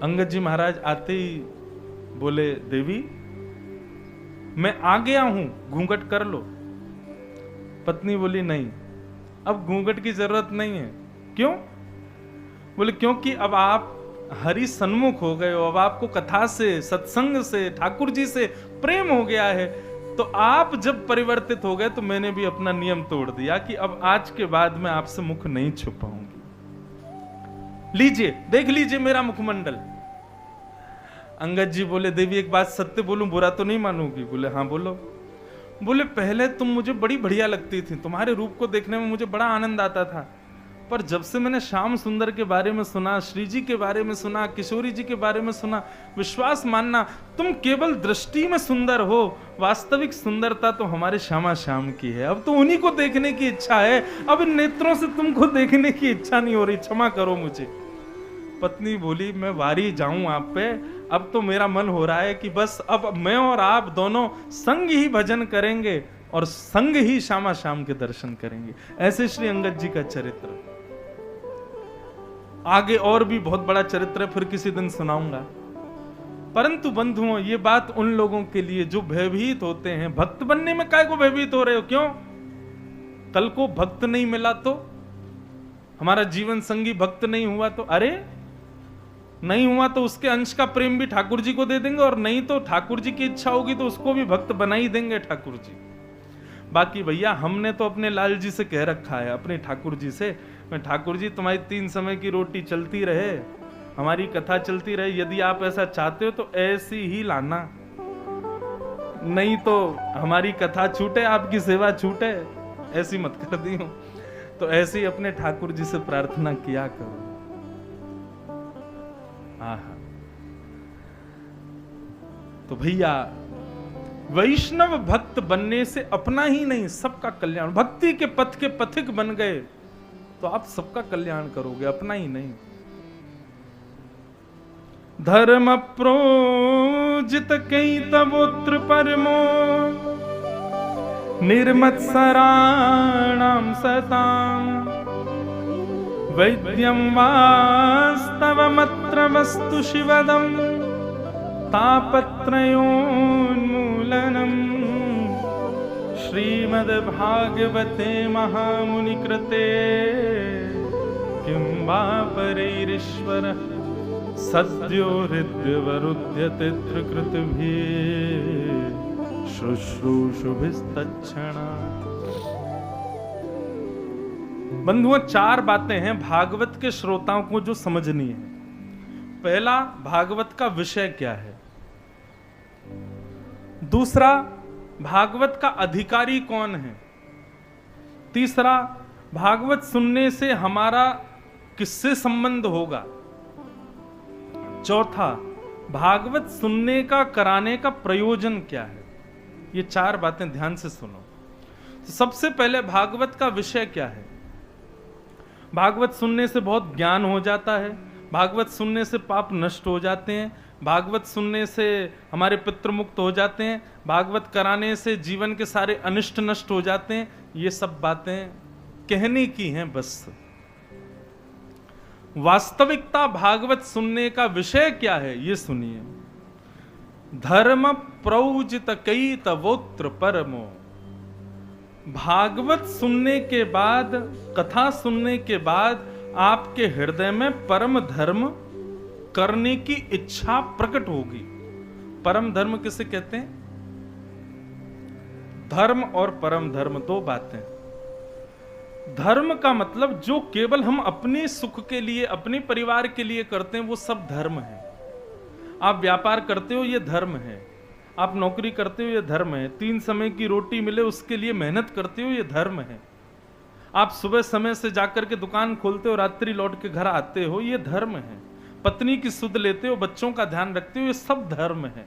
अंगद जी महाराज आते ही बोले देवी मैं आ गया हूं, घूंघट कर लो। पत्नी बोली नहीं, अब घूंघट की जरूरत नहीं है। क्यों? बोले क्योंकि अब आप हरि सन्मुख हो गए हो, अब आपको कथा से, सत्संग से, ठाकुर जी से प्रेम हो गया है। तो आप जब परिवर्तित हो गए तो मैंने भी अपना नियम तोड़ दिया कि अब आज के बाद मैं आपसे मुख नहीं छुपाऊंगी। लीजिए, देख लीजिए मेरा मुखमंडल। अंगद जी बोले देवी एक बात सत्य बोलूं, बुरा तो नहीं मानोगी? बोले हाँ बोलो। बोले पहले तुम मुझे बड़ी बढ़िया लगती थी, तुम्हारे रूप को देखने में मुझे बड़ा आनंद आता था, पर जब से मैंने श्याम सुंदर के बारे में सुना, श्री जी के बारे में सुना, किशोरी जी के बारे में सुना, विश्वास मानना तुम केवल दृष्टि में सुंदर हो, वास्तविक सुंदरता तो हमारे श्यामा श्याम की है। अब तो उन्हीं को देखने की इच्छा है, अब इन नेत्रों से तुमको देखने की इच्छा नहीं हो रही, क्षमा करो मुझे। पत्नी बोली मैं वारी जाऊं आप पे, अब तो मेरा मन हो रहा है कि बस अब मैं और आप दोनों संग ही भजन करेंगे और संग ही श्यामा श्याम के दर्शन करेंगे। ऐसे श्री अंगद जी का चरित्र। आगे और भी बहुत बड़ा चरित्र है, फिर किसी दिन सुनाऊंगा। परंतु बंधुओं, ये बात उन लोगों के लिए जो भयभीत होते हैं। भक्त बनने में काय को भयभीत हो रहे हो? क्यों? कल को भक्त नहीं मिला तो, हमारा जीवन संगी भक्त नहीं हुआ तो, अरे नहीं हुआ तो उसके अंश का प्रेम भी ठाकुर जी को दे देंगे, और नहीं तो ठाकुर जी की इच्छा होगी तो उसको भी भक्त बना ही देंगे ठाकुर जी। बाकी भैया हमने तो अपने लाल जी से कह रखा है, अपने ठाकुर जी से, मैं ठाकुर जी तुम्हारी 3 समय की रोटी चलती रहे, हमारी कथा चलती रहे, यदि आप ऐसा चाहते हो तो ऐसी ही लाना, नहीं तो हमारी कथा छूटे, आपकी सेवा छूटे, ऐसी मत कर दी हो। तो ऐसे ही अपने ठाकुर जी से प्रार्थना किया करो। तो भैया वैष्णव भक्त बनने से अपना ही नहीं सबका कल्याण, भक्ति के पथ के पथिक बन गए तो आप सबका कल्याण करोगे, अपना ही नहीं। धर्म प्रोजित कई तवोत्र परमो निर्मत्सराणां सतां वैद्यं वास्तवमत्र वस्तु शिवदं तापत्रयोन्मूलनम् श्रीमद्भागवते महामुनिकृते किं वा परैरीश्वरः सद्यो हृद्यवरुध्यते त्रिकृतिभिः शुश्रूषुभिस्तत्क्षणात्। बंधुओं, 4 बातें हैं भागवत के श्रोताओं को जो समझनी है। पहला, भागवत का विषय क्या है। दूसरा, भागवत का अधिकारी कौन है। तीसरा, भागवत सुनने से हमारा किससे संबंध होगा। चौथा, भागवत सुनने का, कराने का प्रयोजन क्या है। ये 4 बातें ध्यान से सुनो। तो सबसे पहले भागवत का विषय क्या है? भागवत सुनने से बहुत ज्ञान हो जाता है, भागवत सुनने से पाप नष्ट हो जाते हैं, भागवत सुनने से हमारे पितृ मुक्त हो जाते हैं, भागवत कराने से जीवन के सारे अनिष्ट नष्ट हो जाते हैं। ये सब बातें कहने की हैं बस। वास्तविकता भागवत सुनने का विषय क्या है ये सुनिए। धर्म प्रौजित कई तवोत्र परमो। भागवत सुनने के बाद, कथा सुनने के बाद आपके हृदय में परम धर्म करने की इच्छा प्रकट होगी। परम धर्म किसे कहते हैं? धर्म और परम धर्म दो बातें। धर्म का मतलब जो केवल हम अपने सुख के लिए, अपने परिवार के लिए करते हैं, वो सब धर्म है। आप व्यापार करते हो, ये धर्म है। आप नौकरी करते हो, ये धर्म है। 3 समय की रोटी मिले उसके लिए मेहनत करते हो, ये धर्म है। आप सुबह समय से जाकर के दुकान खोलते हो, रात्रि लौट के घर आते हो, ये धर्म है। पत्नी की सुध लेते हो, बच्चों का ध्यान रखते हो, ये सब धर्म है।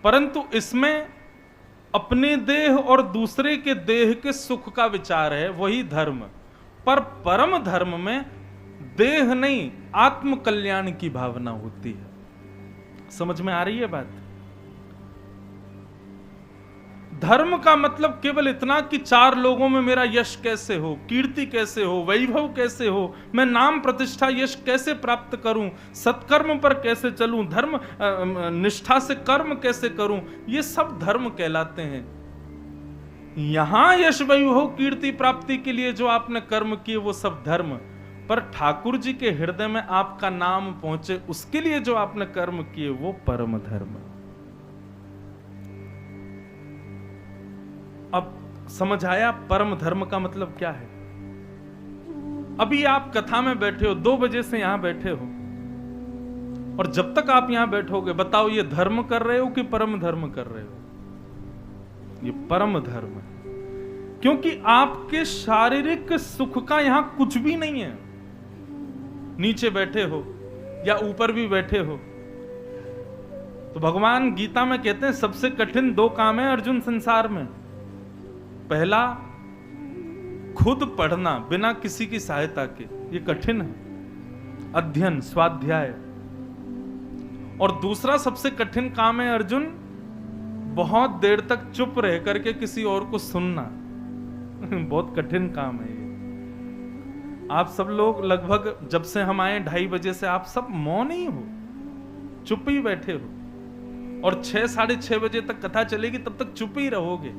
परंतु इसमें अपने देह और दूसरे के देह के सुख का विचार है, वही धर्म। पर परम धर्म में देह नहीं, आत्म कल्याण की भावना होती है। समझ में आ रही है बात? धर्म का मतलब केवल इतना कि 4 लोगों में मेरा यश कैसे हो, कीर्ति कैसे हो, वैभव कैसे हो, मैं नाम प्रतिष्ठा यश कैसे प्राप्त करूं, सत्कर्म पर कैसे चलूं, धर्म निष्ठा से कर्म कैसे करूं, ये सब धर्म कहलाते हैं। यहां यश वैभव कीर्ति प्राप्ति के लिए जो आपने कर्म किए वो सब धर्म, पर ठाकुर जी के हृदय में आपका नाम पहुंचे उसके लिए जो आपने कर्म किए वो परम धर्म। अब समझ आया परम धर्म का मतलब क्या है? अभी आप कथा में बैठे हो, 2 बजे से यहां बैठे हो, और जब तक आप यहां बैठोगे बताओ ये धर्म कर रहे हो कि परम धर्म कर रहे हो? ये परम धर्म है, क्योंकि आपके शारीरिक सुख का यहां कुछ भी नहीं है। नीचे बैठे हो या ऊपर भी बैठे हो, तो भगवान गीता में कहते हैं सबसे कठिन 2 काम है अर्जुन संसार में। पहला, खुद पढ़ना बिना किसी की सहायता के, ये कठिन है, अध्ययन स्वाध्याय। और दूसरा सबसे कठिन काम है अर्जुन, बहुत देर तक चुप रह करके किसी और को सुनना। बहुत कठिन काम है ये। आप सब लोग लगभग जब से हम आए 2:30 बजे से आप सब मौन ही हो, चुप ही बैठे हो, और 6, 6:30 बजे तक कथा चलेगी तब तक चुप ही रहोगे।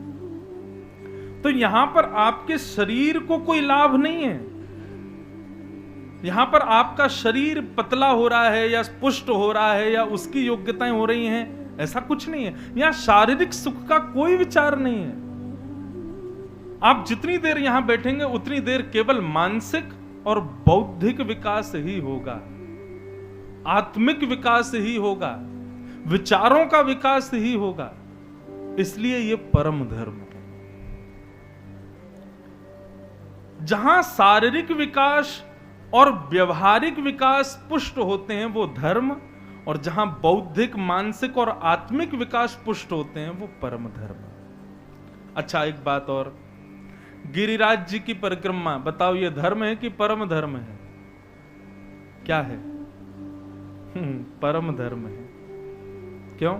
तो यहां पर आपके शरीर को कोई लाभ नहीं है। यहां पर आपका शरीर पतला हो रहा है या पुष्ट हो रहा है या उसकी योग्यताएं हो रही हैं, ऐसा कुछ नहीं है। यहां शारीरिक सुख का कोई विचार नहीं है। आप जितनी देर यहां बैठेंगे उतनी देर केवल मानसिक और बौद्धिक विकास ही होगा, आत्मिक विकास ही होगा, विचारों का विकास ही होगा। इसलिए यह परम धर्म है। जहां शारीरिक विकास और व्यवहारिक विकास पुष्ट होते हैं वो धर्म, और जहां बौद्धिक, मानसिक और आत्मिक विकास पुष्ट होते हैं वो परम धर्म। अच्छा, एक बात और, गिरिराज जी की परिक्रमा बताओ ये धर्म है कि परम धर्म है? क्या है? परम धर्म है। क्यों?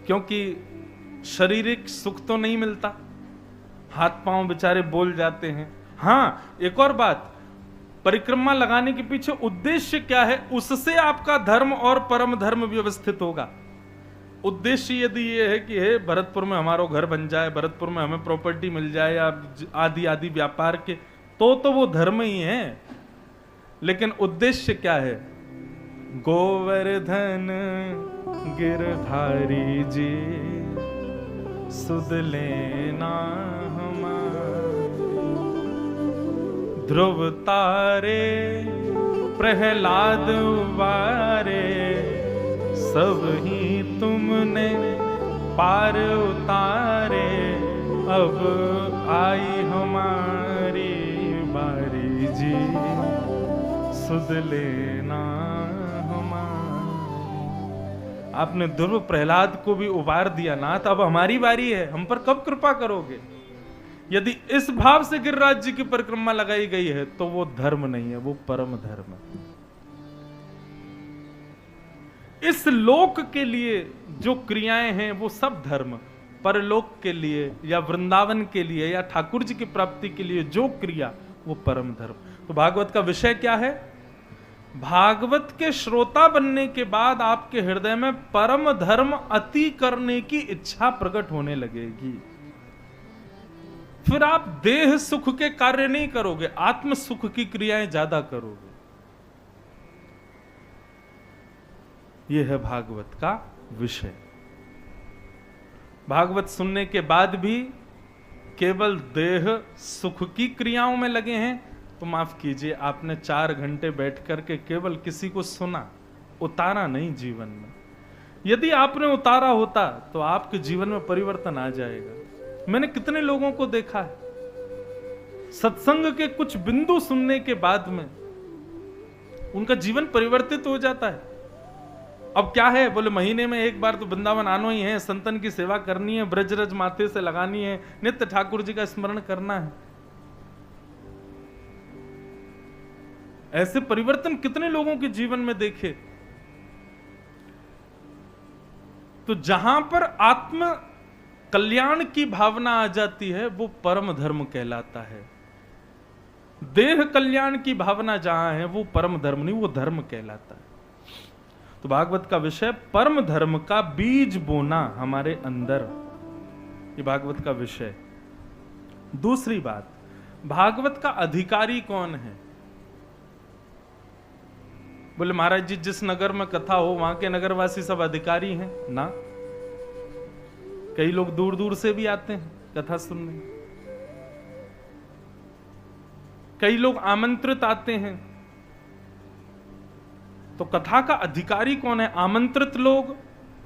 क्योंकि शारीरिक सुख तो नहीं मिलता, हाथ पांव बेचारे बोल जाते हैं। हां, एक और बात, परिक्रमा लगाने के पीछे उद्देश्य क्या है, उससे आपका धर्म और परम धर्म व्यवस्थित होगा। उद्देश्य यदि ये है कि हे भरतपुर में हमारा घर बन जाए, भरतपुर में हमें प्रॉपर्टी मिल जाए, या आदि आदि व्यापार के, तो वो धर्म ही है। लेकिन उद्देश्य क्या है? गोवर्धन गिरधारी जी सुध लेना ध्रुव तारे प्रहलाद वारे, सब ही तुमने पार उतारे, अब आई हमारी बारी जी सुध लेना हमारी। आपने ध्रुव प्रहलाद को भी उबार दिया नाथ, अब हमारी बारी है, हम पर कब कृपा करोगे? यदि इस भाव से गिरिराज जी की परिक्रमा लगाई गई है तो वो धर्म नहीं है, वो परम धर्म है। इस लोक के लिए जो क्रियाएं हैं वो सब धर्म, परलोक के लिए या वृंदावन के लिए या ठाकुर जी की प्राप्ति के लिए जो क्रिया वो परम धर्म। तो भागवत का विषय क्या है? भागवत के श्रोता बनने के बाद आपके हृदय में परम धर्म अति करने की इच्छा प्रकट होने लगेगी। फिर आप देह सुख के कार्य नहीं करोगे, आत्म सुख की क्रियाएं ज्यादा करोगे। यह है भागवत का विषय। भागवत सुनने के बाद भी केवल देह सुख की क्रियाओं में लगे हैं तो माफ कीजिए, आपने 4 घंटे बैठ करके केवल किसी को सुना, उतारा नहीं जीवन में। यदि आपने उतारा होता तो आपके जीवन में परिवर्तन आ जाएगा। मैंने कितने लोगों को देखा है सत्संग के कुछ बिंदु सुनने के बाद में उनका जीवन परिवर्तित हो जाता है। अब क्या है, बोले महीने में एक बार तो वृंदावन आना ही है, संतन की सेवा करनी है, ब्रजरज माथे से लगानी है, नित्य ठाकुर जी का स्मरण करना है। ऐसे परिवर्तन कितने लोगों के जीवन में देखे। तो जहां पर आत्म कल्याण की भावना आ जाती है वो परम धर्म कहलाता है। देह कल्याण की भावना जहां है वो परम धर्म नहीं, वो धर्म कहलाता है। तो भागवत का विषय परम धर्म का बीज बोना हमारे अंदर, ये भागवत का विषय। दूसरी बात, भागवत का अधिकारी कौन है? बोले महाराज जी जिस नगर में कथा हो वहां के नगरवासी सब अधिकारी हैं ना। कई लोग दूर दूर से भी आते हैं कथा सुनने, कई लोग आमंत्रित आते हैं। तो कथा का अधिकारी कौन है? आमंत्रित लोग,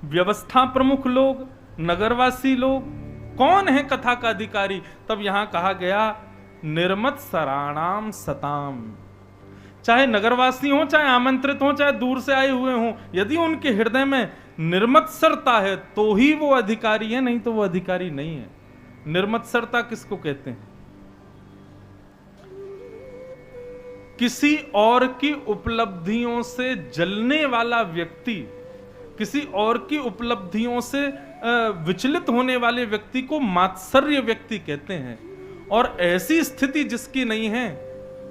व्यवस्था प्रमुख लोग, नगरवासी लोग, कौन है कथा का अधिकारी? तब यहां कहा गया निर्मत सराणाम सताम। चाहे नगरवासी हो, चाहे आमंत्रित हो, चाहे दूर से आए हुए हो, यदि उनके हृदय में निर्मत्सरता है तो ही वो अधिकारी है, नहीं तो वो अधिकारी नहीं है। निर्मत्सरता किसको कहते हैं? किसी और की उपलब्धियों से जलने वाला व्यक्ति, किसी और की उपलब्धियों से विचलित होने वाले व्यक्ति को मात्सर्य व्यक्ति कहते हैं। और ऐसी स्थिति जिसकी नहीं है,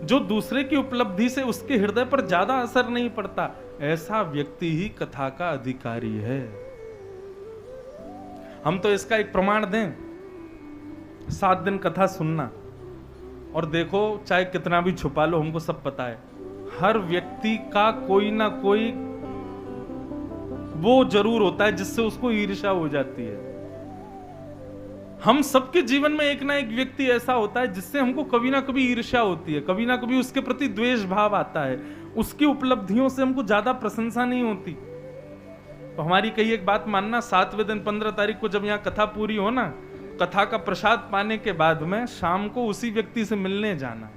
जो दूसरे की उपलब्धि से उसके हृदय पर ज्यादा असर नहीं पड़ता, ऐसा व्यक्ति ही कथा का अधिकारी है। हम तो इसका एक प्रमाण दें, 7 दिन कथा सुनना और देखो चाहे कितना भी छुपा लो, हमको सब पता है, हर व्यक्ति का कोई ना कोई वो जरूर होता है जिससे उसको ईर्ष्या हो जाती है। हम सबके जीवन में एक ना एक व्यक्ति ऐसा होता है जिससे हमको कभी ना कभी ईर्ष्या होती है, कभी ना कभी उसके प्रति द्वेष भाव आता है, उसकी उपलब्धियों से हमको ज्यादा प्रशंसा नहीं होती। तो हमारी कही एक बात मानना, 7वें दिन 15 तारीख को जब यहाँ कथा पूरी हो ना, कथा का प्रसाद पाने के बाद में शाम को उसी व्यक्ति से मिलने जाना।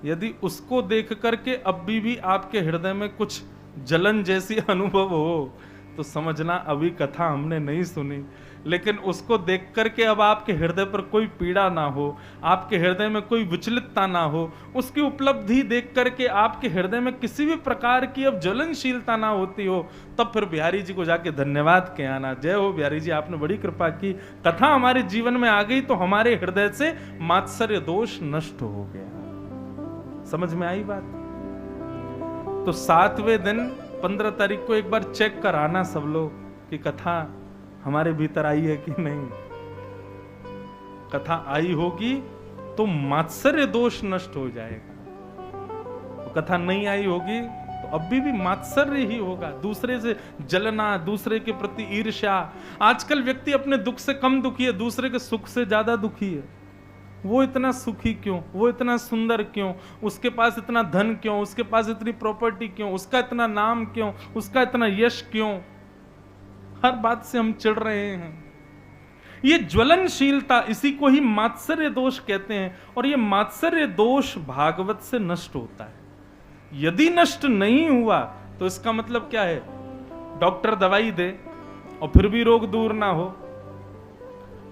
यदि उसको देख करके अब भी आपके हृदय में कुछ जलन जैसी अनुभव हो तो समझना अभी कथा हमने नहीं सुनी। लेकिन उसको देख करके अब आपके हृदय पर कोई पीड़ा ना हो, आपके हृदय में कोई विचलितता ना हो, उसकी उपलब्धि देख करके आपके हृदय में किसी भी प्रकार की अब ज्वलनशीलता ना होती हो, तब फिर बिहारी जी को जाके धन्यवाद कह आना, जय हो बिहारी जी, आपने बड़ी कृपा की, कथा हमारे जीवन में आ गई तो हमारे हृदय से मात्सर्य दोष नष्ट हो गया। समझ में आई बात? तो 7वें दिन 15 तारीख को एक बार चेक कराना सब लोग कि कथा हमारे भीतर आई है कि नहीं। कथा आई होगी तो मात्सर्य दोष नष्ट हो जाएगा, तो कथा नहीं आई होगी तो अभी भी मात्सर्य ही होगा, दूसरे से जलना, दूसरे के प्रति ईर्ष्या। आजकल व्यक्ति अपने दुख से कम दुखी है, दूसरे के सुख से ज्यादा दुखी है। वो इतना सुखी क्यों, वो इतना सुंदर क्यों, उसके पास इतना धन क्यों, उसके पास इतनी प्रॉपर्टी क्यों, उसका इतना नाम क्यों, उसका इतना यश क्यों, हर बात से हम चिढ़ रहे हैं। ये ज्वलनशीलता, इसी को ही मात्सर्य दोष कहते हैं। और ये मात्सर्य दोष भागवत से नष्ट होता है। यदि नष्ट नहीं हुआ तो इसका मतलब क्या है? डॉक्टर दवाई दे और फिर भी रोग दूर ना हो,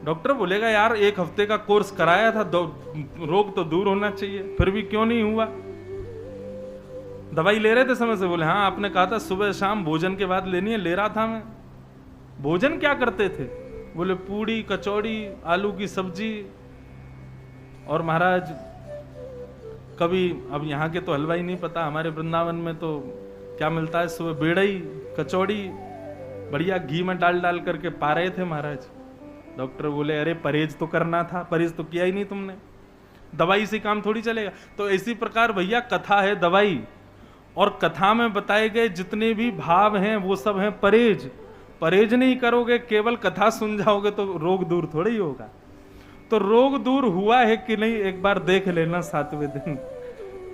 डॉक्टर बोलेगा यार 1 हफ्ते का कोर्स कराया था, रोग तो दूर होना चाहिए, फिर भी क्यों नहीं हुआ? दवाई ले रहे थे समय से, बोले हाँ आपने कहा था सुबह शाम भोजन के बाद लेनी है, ले रहा था मैं। भोजन क्या करते थे? बोले पूड़ी कचौड़ी आलू की सब्जी, और महाराज कभी, अब यहाँ के तो हलवाई नहीं पता, हमारे वृंदावन में तो क्या मिलता है सुबह, बेड़ई कचौड़ी बढ़िया घी में डाल डाल करके पा रहे थे महाराज। डॉक्टर बोले अरे परहेज तो करना था, परहेज तो किया ही नहीं तुमने, दवाई से काम थोड़ी चलेगा। तो इसी प्रकार भैया कथा है दवाई, और कथा में बताए गए जितने भी भाव हैं वो सब हैं परहेज। परहेज नहीं करोगे, केवल कथा सुन जाओगे तो रोग दूर थोड़ी ही होगा। तो रोग दूर हुआ है कि नहीं एक बार देख लेना 7वें दिन।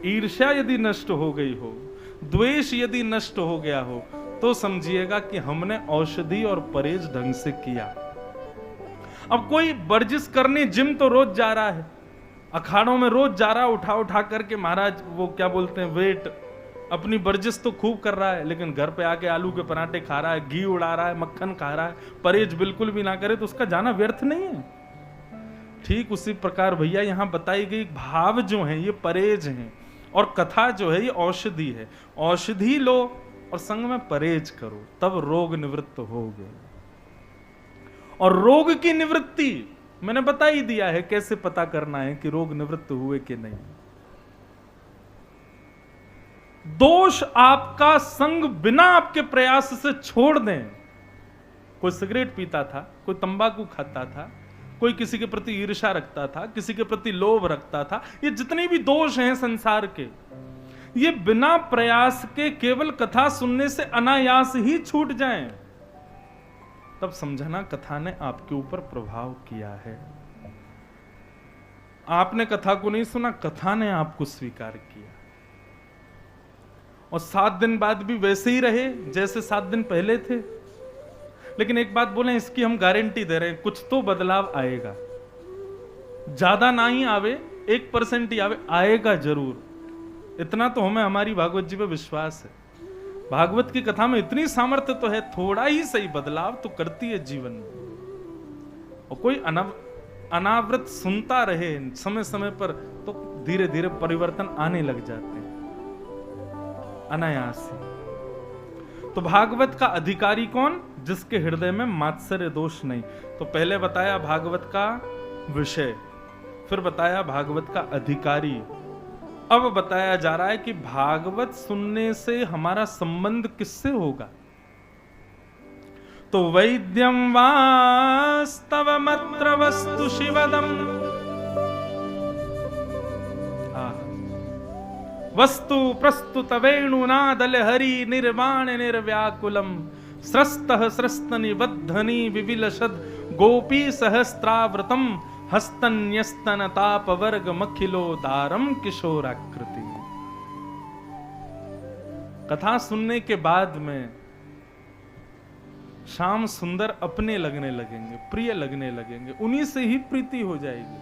ईर्ष्या यदि नष्ट हो गई हो, द्वेष यदि नष्ट हो गया हो, तो समझिएगा कि हमने औषधि और परहेज ढंग से किया। अब कोई वर्जिश करने जिम तो रोज जा रहा है, अखाड़ों में रोज जा रहा है, उठा उठा करके महाराज वो क्या बोलते हैं वेट, अपनी वर्जिश तो खूब कर रहा है, लेकिन घर पे आके आलू के पराठे खा रहा है, घी उड़ा रहा है, मक्खन खा रहा है, परहेज बिल्कुल भी ना करे, तो उसका जाना व्यर्थ नहीं है। ठीक उसी प्रकार भैया यहां बताई गई भाव जो है ये परहेज हैं, और कथा जो है ये औषधि है। औषधि लो और संग में परहेज करो, तब रोग निवृत्त होगे। और रोग की निवृत्ति मैंने बता ही दिया है कैसे पता करना है कि रोग निवृत्त हुए कि नहीं। दोष आपका संग बिना आपके प्रयास से छोड़ दें। कोई सिगरेट पीता था, कोई तंबाकू खाता था, कोई किसी के प्रति ईर्ष्या रखता था, किसी के प्रति लोभ रखता था, ये जितने भी दोष हैं संसार के, ये बिना प्रयास के केवल कथा सुनने से अनायास ही छूट जाएं। तब समझना कथा ने आपके ऊपर प्रभाव किया है। आपने कथा को नहीं सुना, कथा ने आपको स्वीकार किया, और 7 दिन बाद भी वैसे ही रहे जैसे 7 दिन पहले थे। लेकिन एक बात बोले, इसकी हम गारंटी दे रहे हैं, कुछ तो बदलाव आएगा। ज्यादा ना ही आवे, 1% ही आवे, आएगा जरूर। इतना तो हमें हमारी भागवत जी पे विश्वास है। भागवत की कथा में इतनी सामर्थ्य तो है, थोड़ा ही सही बदलाव तो करती है जीवन में। और कोई अनावृत सुनता रहे समय समय पर, तो धीरे धीरे परिवर्तन आने लग जाते हैं अनायास ही। तो भागवत का अधिकारी कौन? जिसके हृदय में मात्सर्य दोष नहीं। तो पहले बताया भागवत का विषय, फिर बताया भागवत का अधिकारी, अब बताया जा रहा है कि भागवत सुनने से हमारा संबंध किससे होगा। तो वैद्यम वास्तवमत्र वस्तु शिवदम, वस्तु प्रस्तुत वेणुनादल हरि निर्वाण निर्व्याकुलम, स्रस्तः स्रस्त निबद्धनी विविलशद गोपी सहस्त्रावृतम, हस्तन्यस्तन तापवर्ग मखिलो दारम किशोराकृति। कथा सुनने के बाद में श्याम सुंदर अपने लगने लगेंगे, प्रिय लगने लगेंगे, उन्हीं से ही प्रीति हो जाएगी।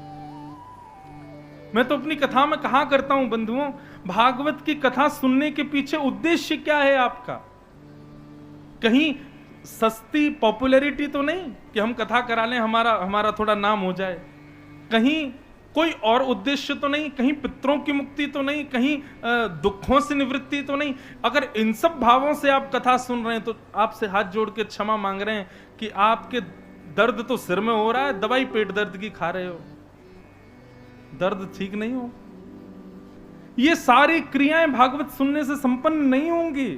मैं तो अपनी कथा में कहा करता हूं बंधुओं, भागवत की कथा सुनने के पीछे उद्देश्य क्या है आपका? कहीं सस्ती पॉपुलैरिटी तो नहीं कि हम कथा करा लें, हमारा थोड़ा नाम हो जाए। कहीं कोई और उद्देश्य तो नहीं, कहीं पितरों की मुक्ति तो नहीं, कहीं दुखों से निवृत्ति तो नहीं। अगर इन सब भावों से आप कथा सुन रहे हैं तो आपसे हाथ जोड़ के क्षमा मांग रहे हैं कि आपके दर्द तो सिर में हो रहा है, दवाई पेट दर्द की खा रहे हो, दर्द ठीक नहीं हो। ये सारी क्रियाएं भागवत सुनने से संपन्न नहीं होंगी।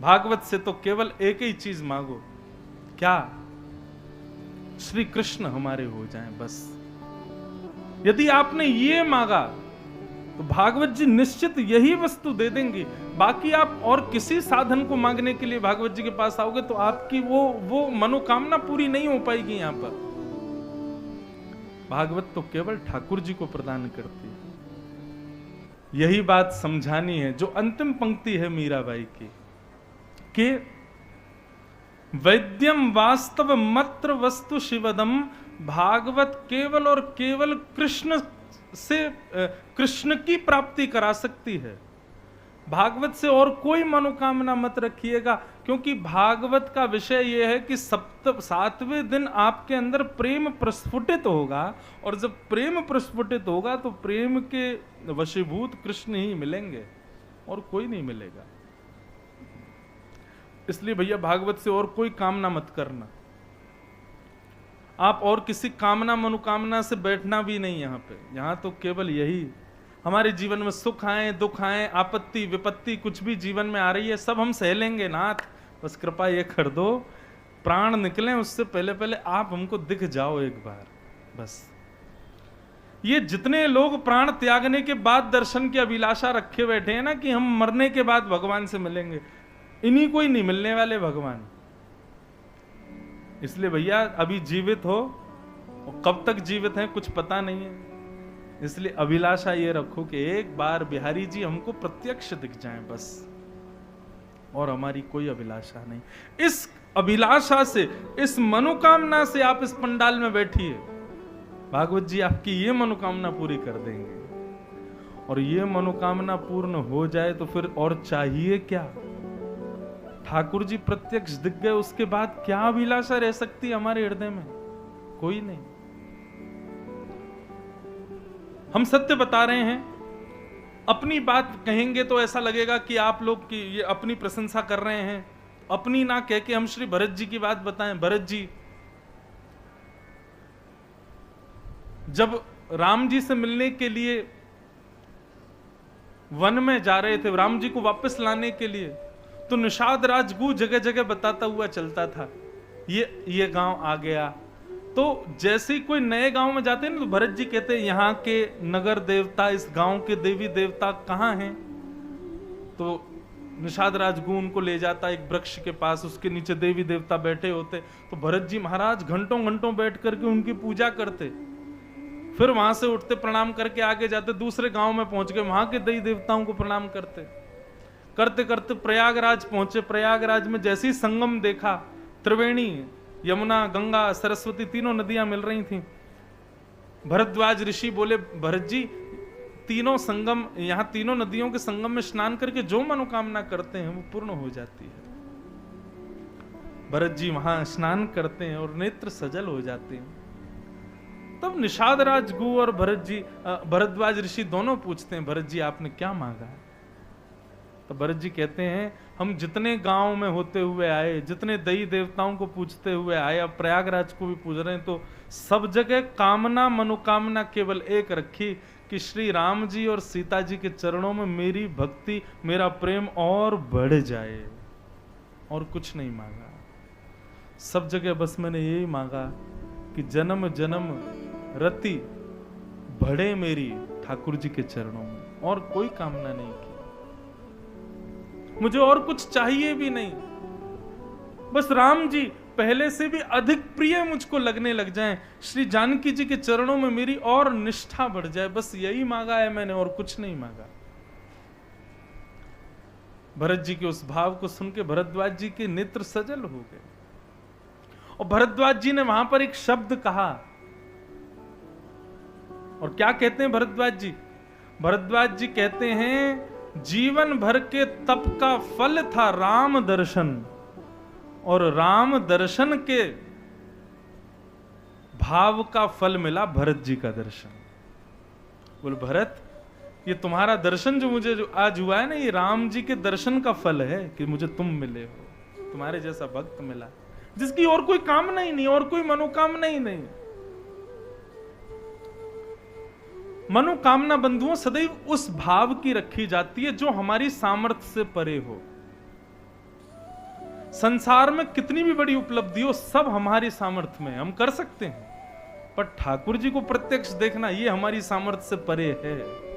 भागवत से तो केवल एक ही चीज मांगो, क्या? श्री कृष्ण हमारे हो जाएं बस। यदि आपने ये मांगा तो भागवत जी निश्चित यही वस्तु दे देंगी। बाकी आप और किसी साधन को मांगने के लिए भागवत जी के पास आओगे तो आपकी वो मनोकामना पूरी नहीं हो पाएगी। यहां पर भागवत तो केवल ठाकुर जी को प्रदान करती है। यही बात समझानी है जो अंतिम पंक्ति है मीराबाई की, कि वैद्यम वास्तव मत्र वस्तु शिवदम, भागवत केवल और केवल कृष्ण से कृष्ण की प्राप्ति करा सकती है। भागवत से और कोई मनोकामना मत रखिएगा। क्योंकि भागवत का विषय यह है कि सातवें दिन आपके अंदर प्रेम प्रस्फुटित होगा, और जब प्रेम प्रस्फुटित होगा तो प्रेम के वशीभूत कृष्ण ही मिलेंगे और कोई नहीं मिलेगा। इसलिए भैया भागवत से और कोई कामना मत करना, आप और किसी कामना मनोकामना से बैठना भी नहीं। यहां तो केवल यही, हमारे जीवन में सुख आए दुख आए आपत्ति विपत्ति कुछ भी जीवन में आ रही है सब हम सह लेंगे नाथ, बस कृपा ये कर दो प्राण निकलें उससे पहले पहले आप हमको दिख जाओ एक बार। बस ये जितने लोग प्राण त्यागने के बाद दर्शन की अभिलाषा रखे बैठे हैं ना कि हम मरने के बाद भगवान से मिलेंगे, इन्हीं को ही नहीं मिलने वाले भगवान। इसलिए भैया अभी जीवित हो, और कब तक जीवित हैं कुछ पता नहीं है, इसलिए अभिलाषा ये रखो कि एक बार बिहारी जी हमको प्रत्यक्ष दिख जाएं बस, और हमारी कोई अभिलाषा नहीं। इस अभिलाषा से, इस मनोकामना से आप इस पंडाल में बैठिए, भागवत जी आपकी ये मनोकामना पूरी कर देंगे। और ये मनोकामना पूर्ण हो जाए तो फिर और चाहिए क्या? ठाकुर जी प्रत्यक्ष दिख गए, उसके बाद क्या अभिलाषा रह सकती है हमारे हृदय में? कोई नहीं। हम सत्य बता रहे हैं, अपनी बात कहेंगे तो ऐसा लगेगा कि आप लोग की ये अपनी प्रशंसा कर रहे हैं, अपनी ना कह के हम श्री भरत जी की बात बताएं। भरत जी जब राम जी से मिलने के लिए वन में जा रहे थे, राम जी को वापस लाने के लिए, तो निषाद राजगु जगह जगह बताता हुआ चलता था, ये गांव आ गया। तो जैसे ही कोई नए गांव में जाते हैं ना, तो भरत जी कहते हैं यहाँ के नगर देवता, इस गांव के देवी देवता कहाँ हैं? तो निषाद राजगु उनको ले जाता एक वृक्ष के पास, उसके नीचे देवी देवता बैठे होते। तो भरत जी महाराज घंटों घंटों बैठ करके उनकी पूजा करते, फिर वहां से उठते प्रणाम करके आगे जाते, दूसरे गांव में पहुंच गए, वहां के देवी देवताओं को प्रणाम करते करते करते प्रयागराज पहुंचे। प्रयागराज में जैसे ही संगम देखा, त्रिवेणी, यमुना, गंगा, सरस्वती तीनों नदियां मिल रही थीं। भरद्वाज ऋषि बोले भरत जी तीनों संगम, यहां तीनों नदियों के संगम में स्नान करके जो मनोकामना करते हैं वो पूर्ण हो जाती है। भरत जी वहां स्नान करते हैं और नेत्र सजल हो जाते हैं। तब निषाद राजगु और भरद्वाज ऋषि दोनों पूछते हैं, भरत जी आपने क्या मांगा है? तो भरत जी कहते हैं, हम जितने गांव में होते हुए आए, जितने देवी देवताओं को पूछते हुए आए, अब प्रयागराज को भी पूछ रहे हैं, तो सब जगह कामना मनोकामना केवल एक रखी कि श्री राम जी और सीता जी के चरणों में मेरी भक्ति, मेरा प्रेम और बढ़ जाए, और कुछ नहीं मांगा। सब जगह बस मैंने यही मांगा कि जन्म जन्म रति बढ़े मेरी ठाकुर जी के चरणों में, और कोई कामना नहीं की। मुझे और कुछ चाहिए भी नहीं, बस राम जी पहले से भी अधिक प्रिय मुझको लगने लग जाएं, श्री जानकी जी के चरणों में मेरी और निष्ठा बढ़ जाए, बस यही मांगा है मैंने, और कुछ नहीं मांगा। भरत जी के उस भाव को सुन के भरद्वाज जी के नेत्र सजल हो गए, और भरद्वाज जी ने वहां पर एक शब्द कहा। और क्या कहते हैं भरद्वाज जी? भरद्वाज जी कहते हैं, जीवन भर के तप का फल था राम दर्शन, और राम दर्शन के भाव का फल मिला भरत जी का दर्शन। बोल भरत, ये तुम्हारा दर्शन जो मुझे जो आज हुआ है ना, ये राम जी के दर्शन का फल है कि मुझे तुम मिले हो, तुम्हारे जैसा भक्त मिला जिसकी और कोई कामना ही नहीं, और कोई मनोकामना ही नहीं। मनोकामना बंधुओं सदैव उस भाव की रखी जाती है जो हमारी सामर्थ्य से परे हो। संसार में कितनी भी बड़ी उपलब्धि हो, सब हमारी सामर्थ्य में हम कर सकते हैं, पर ठाकुर जी को प्रत्यक्ष देखना ये हमारी सामर्थ्य से परे है।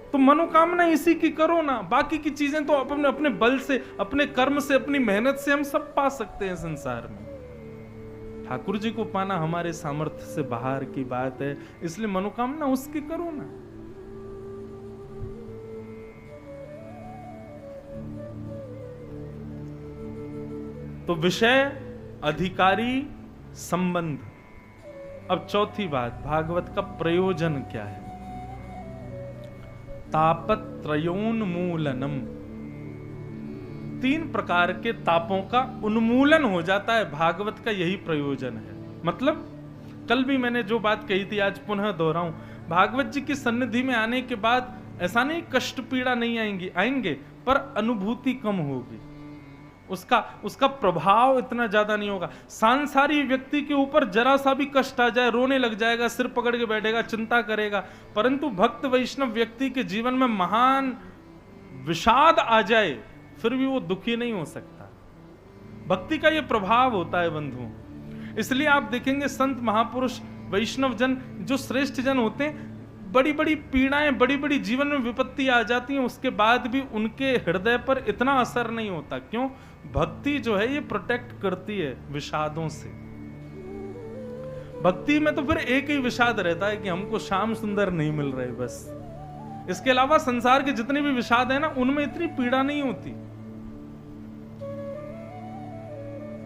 तो मनोकामना इसी की करो ना, बाकी की चीजें तो अपने अपने बल से, अपने कर्म से, अपनी मेहनत से हम सब पा सकते हैं संसार में। ठाकुर जी को पाना हमारे सामर्थ्य से बाहर की बात है, इसलिए मनोकामना उसकी करो ना। तो विषय, अधिकारी, संबंध। अब चौथी बात, भागवत का प्रयोजन क्या है? तापत्रयोन्मूलनम। 3 प्रकार के तापों का उन्मूलन हो जाता है। भागवत का यही प्रयोजन है। मतलब कल भी मैंने जो बात कही थी आज पुनः दोहराऊं, भागवत जी की सन्निधि में आने के बाद ऐसा नहीं कष्ट पीड़ा नहीं आएंगे, पर अनुभूति कम होगी, उसका प्रभाव इतना ज्यादा नहीं होगा। सांसारिक व्यक्ति के ऊपर जरा सा भी कष्ट आ जाए रोने लग जाएगा, सिर पकड़ के बैठेगा, चिंता करेगा, परंतु भक्त वैष्णव व्यक्ति के जीवन में महान विषाद आ जाए फिर भी वो दुखी नहीं हो सकता। भक्ति का ये प्रभाव होता है बंधुओं। इसलिए आप देखेंगे संत महापुरुष वैष्णव जन जो श्रेष्ठ जन होते हैं, बड़ी बड़ी पीड़ाएं, बड़ी बड़ी जीवन में विपत्ति आ जाती हैं, उसके बाद भी उनके हृदय पर इतना असर नहीं होता। क्यों? भक्ति जो है ये प्रोटेक्ट करती है विषादों से। भक्ति में तो फिर एक ही विषाद रहता है कि हमको श्याम सुंदर नहीं मिल रहे, बस। इसके अलावा संसार के जितने भी विषाद है ना, उनमें इतनी पीड़ा नहीं होती,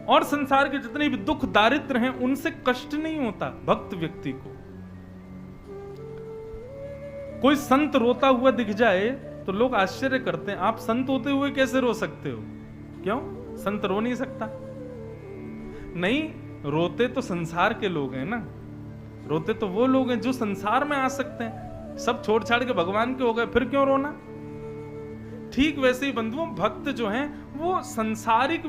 और संसार के जितने भी दुख दारिद्र हैं उनसे कष्ट नहीं होता भक्त व्यक्ति को। कोई संत रोता हुआ दिख जाए तो लोग आश्चर्य करते हैं, आप संत होते हुए कैसे रो सकते हो? क्यों? संत रो नहीं सकता? नहीं, रोते तो संसार के लोग हैं ना, रोते तो वो लोग हैं जो संसार में आ सकते हैं। सब छोड़ छाड़ के भगवान के हो गए, फिर क्यों रोना? ठीक वैसे ही बंधुओं, भक्त जो हैं वो संसारिक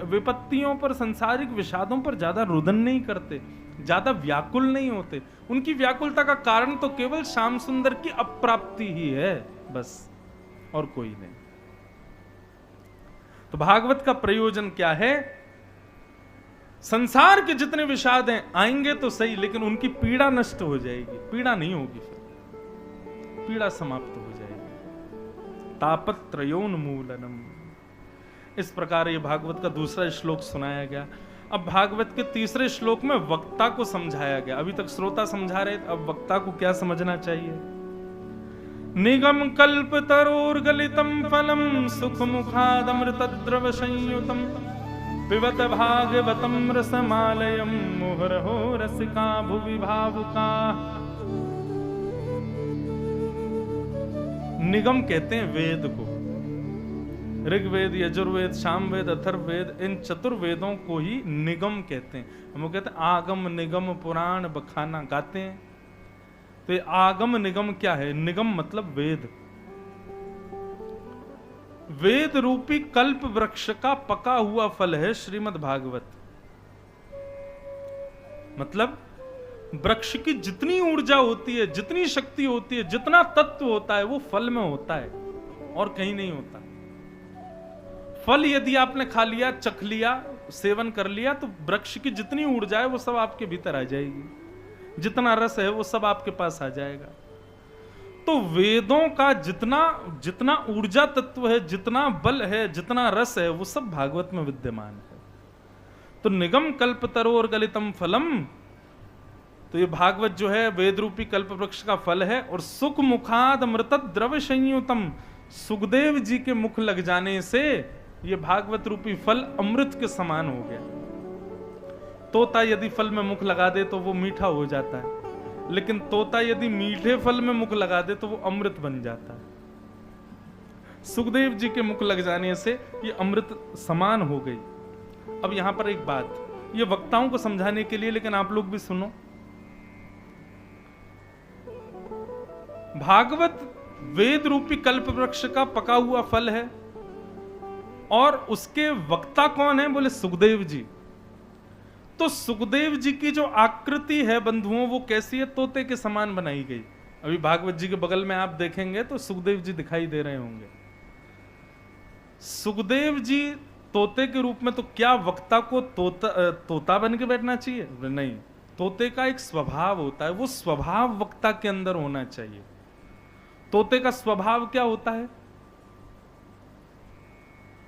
विपत्तियों पर, संसारिक विषादों पर ज्यादा रुदन नहीं करते, ज्यादा व्याकुल नहीं होते। उनकी व्याकुलता का कारण तो केवल श्याम सुंदर की अप्राप्ति ही है, बस, और कोई नहीं। तो भागवत का प्रयोजन क्या है? संसार के जितने विषाद हैं आएंगे तो सही, लेकिन उनकी पीड़ा नष्ट हो जाएगी, पीड़ा नहीं होगी, फिर पीड़ा समाप्त हो जाएगी। तापत्रयोन्मूलनम। इस प्रकार ये भागवत का दूसरा श्लोक सुनाया गया। अब भागवत के तीसरे श्लोक में वक्ता को समझाया गया। अभी तक श्रोता समझा रहे, अब वक्ता को क्या समझना चाहिए? निगम कल्प तरोर्गलितम फलम सुख मुखादमृत द्रव संयुतम पिबत भागवतम रसमालयम मुहुरहो रसिका भुवि भावुका। निगम कहते हैं वेद को। ऋग्वेद, यजुर्वेद, सामवेद, अथर्ववेद, इन चतुर्वेदों को ही निगम कहते हैं। हम कहते हैं आगम निगम पुराण बखाना गाते हैं, तो ये आगम निगम क्या है? निगम मतलब वेद। वेद रूपी कल्प वृक्ष का पका हुआ फल है श्रीमद् भागवत। मतलब वृक्ष की जितनी ऊर्जा होती है, जितनी शक्ति होती है, जितना तत्व होता है, वो फल में होता है और कहीं नहीं होता। फल यदि आपने खा लिया, चख लिया, सेवन कर लिया, तो वृक्ष की जितनी ऊर्जा है वो सब आपके भीतर आ जाएगी, जितना रस है वो सब आपके पास आ जाएगा। तो वेदों का जितना ऊर्जा तत्व है, जितना बल है, जितना रस है, वो सब भागवत में विद्यमान है। तो निगम कल्पतरो और गलितम फलम, तो ये भागवत जो है वेद रूपी कल्प वृक्ष का फल है। और सुख मुखाद अमृत द्रव संयुतम, सुखदेव जी के मुख लग जाने से ये भागवत रूपी फल अमृत के समान हो गया। तोता यदि फल में मुख लगा दे तो वो मीठा हो जाता है, लेकिन तोता यदि मीठे फल में मुख लगा दे तो वो अमृत बन जाता है। सुखदेव जी के मुख लग जाने से ये अमृत समान हो गई। अब यहां पर एक बात, ये वक्ताओं को समझाने के लिए, लेकिन आप लोग भी सुनो। भागवत वेद रूपी कल्प वृक्ष का पका हुआ फल है, और उसके वक्ता कौन है? बोले सुखदेव जी। तो सुखदेव जी की जो आकृति है बंधुओं, वो कैसी है? तोते के समान बनाई गई। अभी भागवत जी के बगल में आप देखेंगे तो सुखदेव जी दिखाई दे रहे होंगे। सुखदेव जी तोते के रूप में, तो क्या वक्ता को तोता बन के बैठना चाहिए? नहीं, तोते का एक स्वभाव होता है, वो स्वभाव वक्ता के अंदर होना चाहिए। तोते का स्वभाव क्या होता है?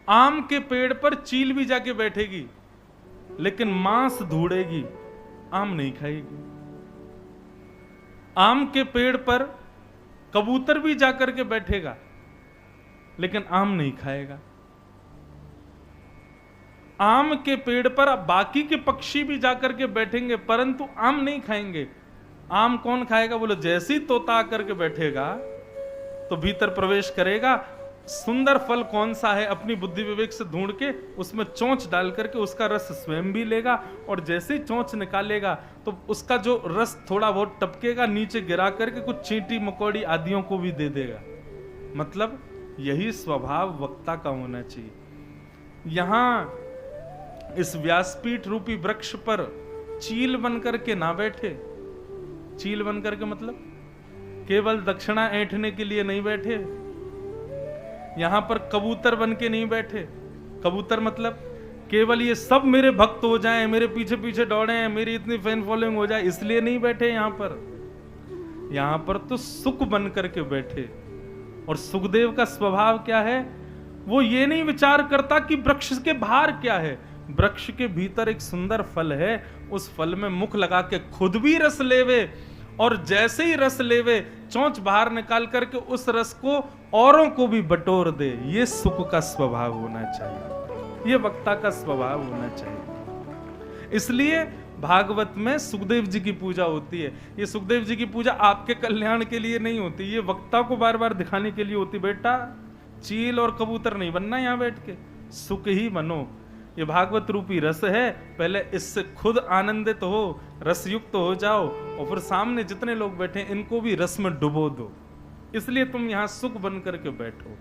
आम के पेड़ पर चील भी जाके बैठेगी, लेकिन मांस ढूंढेगी, आम नहीं खाएगी। आम के पेड़ पर कबूतर भी जाकर के बैठेगा, लेकिन आम नहीं खाएगा। आम के पेड़ पर बाकी के पक्षी भी जाकर के बैठेंगे, परंतु आम नहीं खाएंगे। आम कौन खाएगा? बोलो, जैसे ही तोता आकर के बैठेगा तो भीतर प्रवेश करेगा सुंदर फल कौन सा है अपनी बुद्धि विवेक से ढूंढ के उसमें चोंच डाल करके उसका रस स्वयं भी लेगा, और जैसे ही चोंच निकालेगा तो उसका जो रस थोड़ा बहुत टपकेगा, नीचे गिरा करके कुछ चींटी मकोड़ी आदियों को भी दे देगा। मतलब यही स्वभाव वक्ता का होना चाहिए। यहां इस व्यासपीठ रूपी वृक्ष पर चील बन करके ना बैठे। चील बन करके मतलब केवल दक्षिणा ऐंठने के लिए नहीं बैठे। यहां पर कबूतर बन के नहीं बैठे। कबूतर मतलब केवल ये सब मेरे भक्त हो जाएं, मेरे पीछे पीछे दौड़े, मेरी इतनी फैन फॉलोइंग हो जाए, इसलिए नहीं बैठे यहां पर। यहां पर तो सुख बन करके बैठे। और सुखदेव का स्वभाव क्या है? वो ये नहीं विचार करता कि वृक्ष के बाहर क्या है। वृक्ष के भीतर एक सुंदर फल है, उस फल में मुख लगा के खुद भी रस लेवे, और जैसे ही रस लेवे चोंच बाहर निकाल करके उस रस को औरों को भी बटोर दे। ये सुख का स्वभाव होना चाहिए, ये वक्ता का स्वभाव होना चाहिए। इसलिए भागवत में सुखदेव जी की पूजा होती है। ये सुखदेव जी की पूजा आपके कल्याण के लिए नहीं होती, ये वक्ता को बार बार दिखाने के लिए होती। बेटा चील और कबूतर नहीं बनना, यहां बैठ के सुख ही बनो। ये भागवत रूपी रस है, पहले इससे खुद आनंदित हो, रस युक्त हो जाओ, और फिर सामने जितने लोग बैठे इनको भी रस में डुबो दो। इसलिए तुम यहां सुख बन करके बैठो।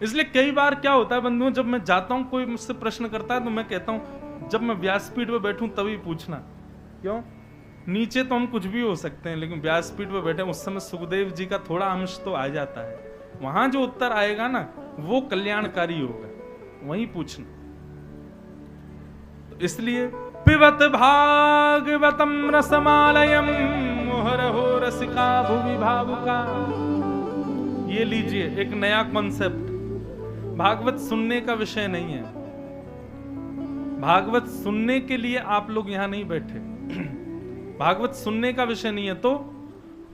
इसलिए कई बार क्या होता है बंधुओं, जब मैं जाता हूं कोई मुझसे प्रश्न करता है तो मैं कहता हूं जब मैं व्यासपीठ पे बैठूं तभी पूछना। क्यों? नीचे तो हम कुछ भी हो सकते हैं, लेकिन व्यासपीठ पे बैठे उस समय सुखदेव जी का थोड़ा अंश तो आ जाता है। वहां जो उत्तर आएगा ना वो कल्याणकारी होगा, वहीं पूछना। तो इसलिए पिबत भागवतम रसमालयम मुहुरहो रसिका भुवि भावुका। ये लीजिए एक नया कॉन्सेप्ट। भागवत सुनने का विषय नहीं है। भागवत सुनने के लिए आप लोग यहां नहीं बैठे। भागवत सुनने का विषय नहीं है। तो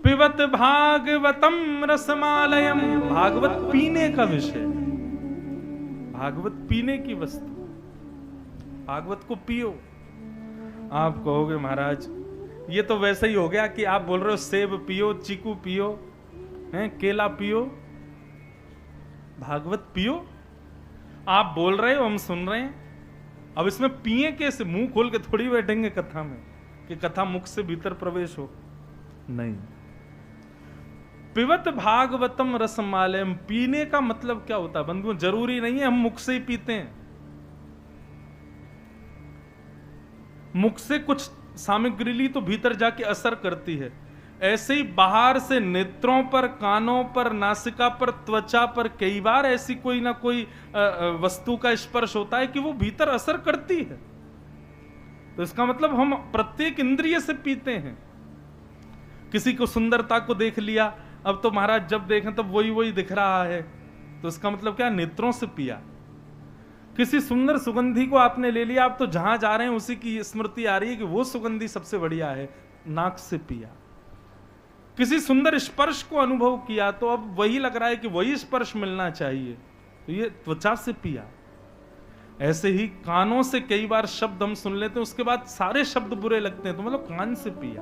पिबत भागवतम रसमालयम, भागवत पीने का विषय, भागवत पीने की वस्तु। भागवत को पियो। आप कहोगे महाराज ये तो वैसे ही हो गया कि आप बोल रहे हो सेब पियो, चीकू पियो, हैं केला पियो। भागवत पियो, आप बोल रहे हो, हम सुन रहे हैं। अब इसमें पिए कैसे? मुंह खोल के थोड़ी बैठेंगे कथा में कि कथा मुख से भीतर प्रवेश हो, नहीं। पिबत भागवतम रसमालयम, पीने का मतलब क्या होता है बंधुओं? जरूरी नहीं है हम मुख से ही पीते हैं। मुख से कुछ सामग्री तो भीतर जाके असर करती है। ऐसे ही बाहर से नेत्रों पर, कानों पर, नासिका पर, त्वचा पर कई बार ऐसी कोई ना कोई वस्तु का स्पर्श होता है कि वो भीतर असर करती है। तो इसका मतलब हम प्रत्येक इंद्रिय से पीते हैं। किसी को सुंदरता को देख लिया, अब तो महाराज जब देखें तब वही वही दिख रहा है, तो इसका मतलब क्या? नेत्रों से पिया। किसी सुंदर सुगंधी को आपने ले लिया, आप तो जहां जा रहे हैं उसी की स्मृति आ रही है कि वो सुगंधी सबसे बढ़िया है, नाक से पिया। किसी सुंदर स्पर्श को अनुभव किया तो अब वही लग रहा है कि वही स्पर्श मिलना चाहिए, तो ये त्वचा से पिया। ऐसे ही कानों से कई बार शब्द हम सुन लेते हैं, उसके बाद सारे शब्द बुरे लगते हैं, तो मतलब कान से पिया।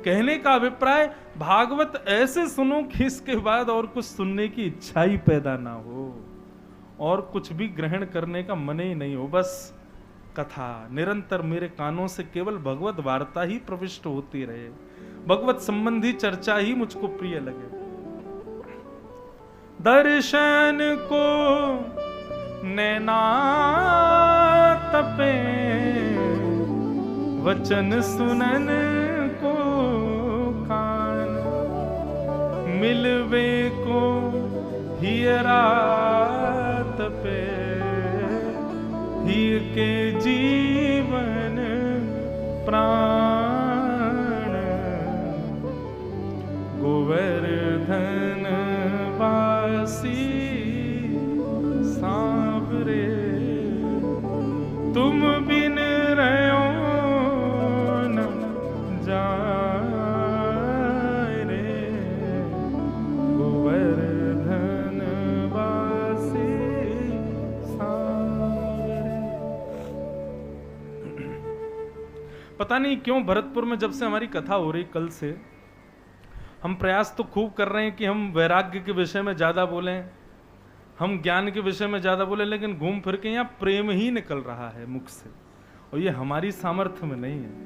कहने का अभिप्राय भागवत ऐसे सुनो कि इसके बाद और कुछ सुनने की इच्छा ही पैदा ना हो, और कुछ भी ग्रहण करने का मन ही नहीं हो। बस कथा निरंतर मेरे कानों से केवल भगवत वार्ता ही प्रविष्ट होती रहे, भगवत संबंधी चर्चा ही मुझको प्रिय लगे। दर्शन को नैना तपे, वचन सुनन को कान, मिलवे को हियरा तपे, ही के जीवन प्राण, गोवर्धन वासी सांवरे, तुम बिन रहो न जाए रे, गोवर्धन वासी सांवरे। पता नहीं क्यों भरतपुर में जब से हमारी कथा हो रही कल से, हम प्रयास तो खूब कर रहे हैं कि हम वैराग्य के विषय में ज्यादा बोलें, हम ज्ञान के विषय में ज्यादा बोलें, लेकिन घूम फिर के यहाँ प्रेम ही निकल रहा है मुख से, और ये हमारी सामर्थ्य में नहीं है।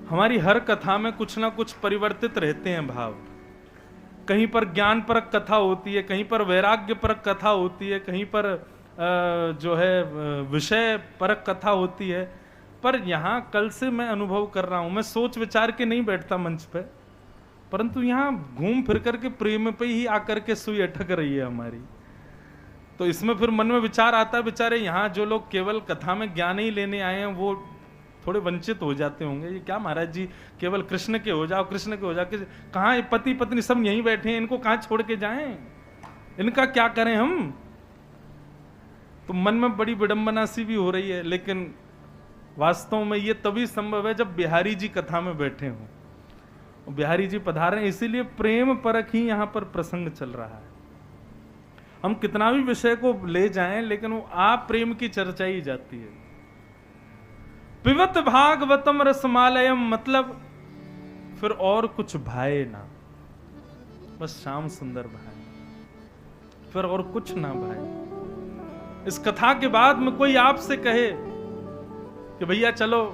हमारी हर कथा में कुछ ना कुछ परिवर्तित रहते हैं भाव। कहीं पर ज्ञान परक कथा होती है, कहीं पर वैराग्य परक कथा होती है, कहीं पर जो है विषय परक कथा होती है। पर यहाँ कल से मैं अनुभव कर रहा हूं, मैं सोच विचार के नहीं बैठता मंच पे, परंतु यहाँ घूम फिर करके प्रेम पे ही आकर के सुई अटक रही है हमारी। तो इसमें फिर मन में विचार आता है, बेचारे यहाँ जो लोग केवल कथा में ज्ञान ही लेने आए हैं वो थोड़े वंचित हो जाते होंगे। ये क्या महाराज जी केवल कृष्ण के हो जाओ, कृष्ण के हो जाओ, कहाँ पति पत्नी सब यहीं बैठे हैं, इनको कहाँ छोड़ के जाएं, इनका क्या करें हम। तो मन में बड़ी विडंबना सी भी हो रही है, लेकिन वास्तव में ये तभी संभव है जब बिहारी जी कथा में बैठे हों। बिहारी जी पधारे, इसीलिए प्रेम परख ही यहां पर प्रसंग चल रहा है। हम कितना भी विषय को ले जाएं, लेकिन वो आप प्रेम की चर्चा ही जाती है। पिबत भागवतम रसमालयम, मतलब फिर और कुछ भाए ना, बस श्याम सुंदर भाए, फिर और कुछ ना भाए। इस कथा के बाद में कोई आपसे कहे कि भैया चलो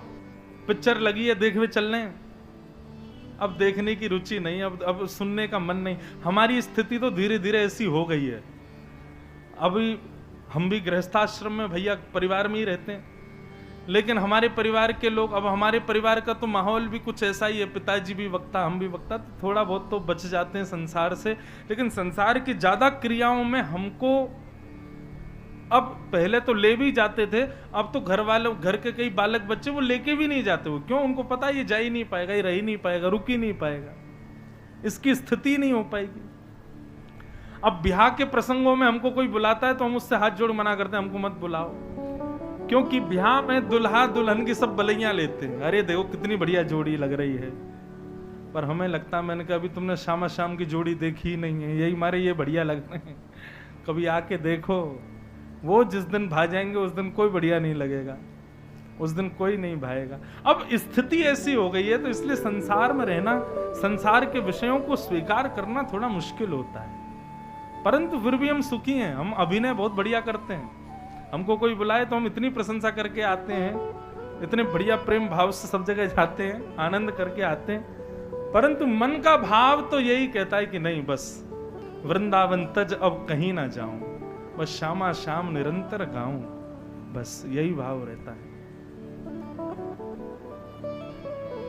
पिक्चर लगी है देखने चलने, अब देखने की रुचि नहीं, अब सुनने का मन नहीं। हमारी स्थिति तो धीरे धीरे ऐसी हो गई है। अभी हम भी गृहस्थाश्रम में भैया परिवार में ही रहते हैं, लेकिन हमारे परिवार के लोग, अब हमारे परिवार का तो माहौल भी कुछ ऐसा ही है, पिताजी भी वक्ता, हम भी वक्ता, तो थोड़ा बहुत तो बच जाते हैं संसार से। लेकिन संसार की ज्यादा क्रियाओं में हमको अब, पहले तो ले भी जाते थे, अब तो घर वालों, घर के कई बालक बच्चे वो लेके भी नहीं जाते। वो क्यों? उनको पता है ये जा ही नहीं पाएगा, ये रह ही नहीं पाएगा, रुक ही नहीं पाएगा, इसकी स्थिति नहीं हो पाएगी। अब ब्याह के प्रसंगों में हमको कोई बुलाता है तो हम उससे हाथ जोड़ मना करते हैं, हमको मत बुलाओ, क्योंकि ब्याह में दुल्हा दुल्हन की सब बलैयां लेते हैं। अरे देखो कितनी बढ़िया जोड़ी लग रही है, पर हमें लगता है, मैंने कहा अभी तुमने शामा शाम की जोड़ी देखी ही नहीं है, यही मारे ये बढ़िया लग रहे हैं, कभी आके देखो। वो जिस दिन भा जाएंगे उस दिन कोई बढ़िया नहीं लगेगा, उस दिन कोई नहीं भाएगा। अब स्थिति ऐसी हो गई है, तो इसलिए संसार में रहना, संसार के विषयों को स्वीकार करना थोड़ा मुश्किल होता है, परंतु फिर भी हम सुखी हैं। हम अभिनय बहुत बढ़िया करते हैं, हमको कोई बुलाए तो हम इतनी प्रशंसा करके आते हैं, इतने बढ़िया प्रेम भाव से सब जगह जाते हैं, आनंद करके आते हैं, परंतु मन का भाव तो यही कहता है कि नहीं, बस वृंदावन तज अब कहीं ना जाऊं, बस श्यामा श्याम निरंतर गाऊं, बस यही भाव रहता है।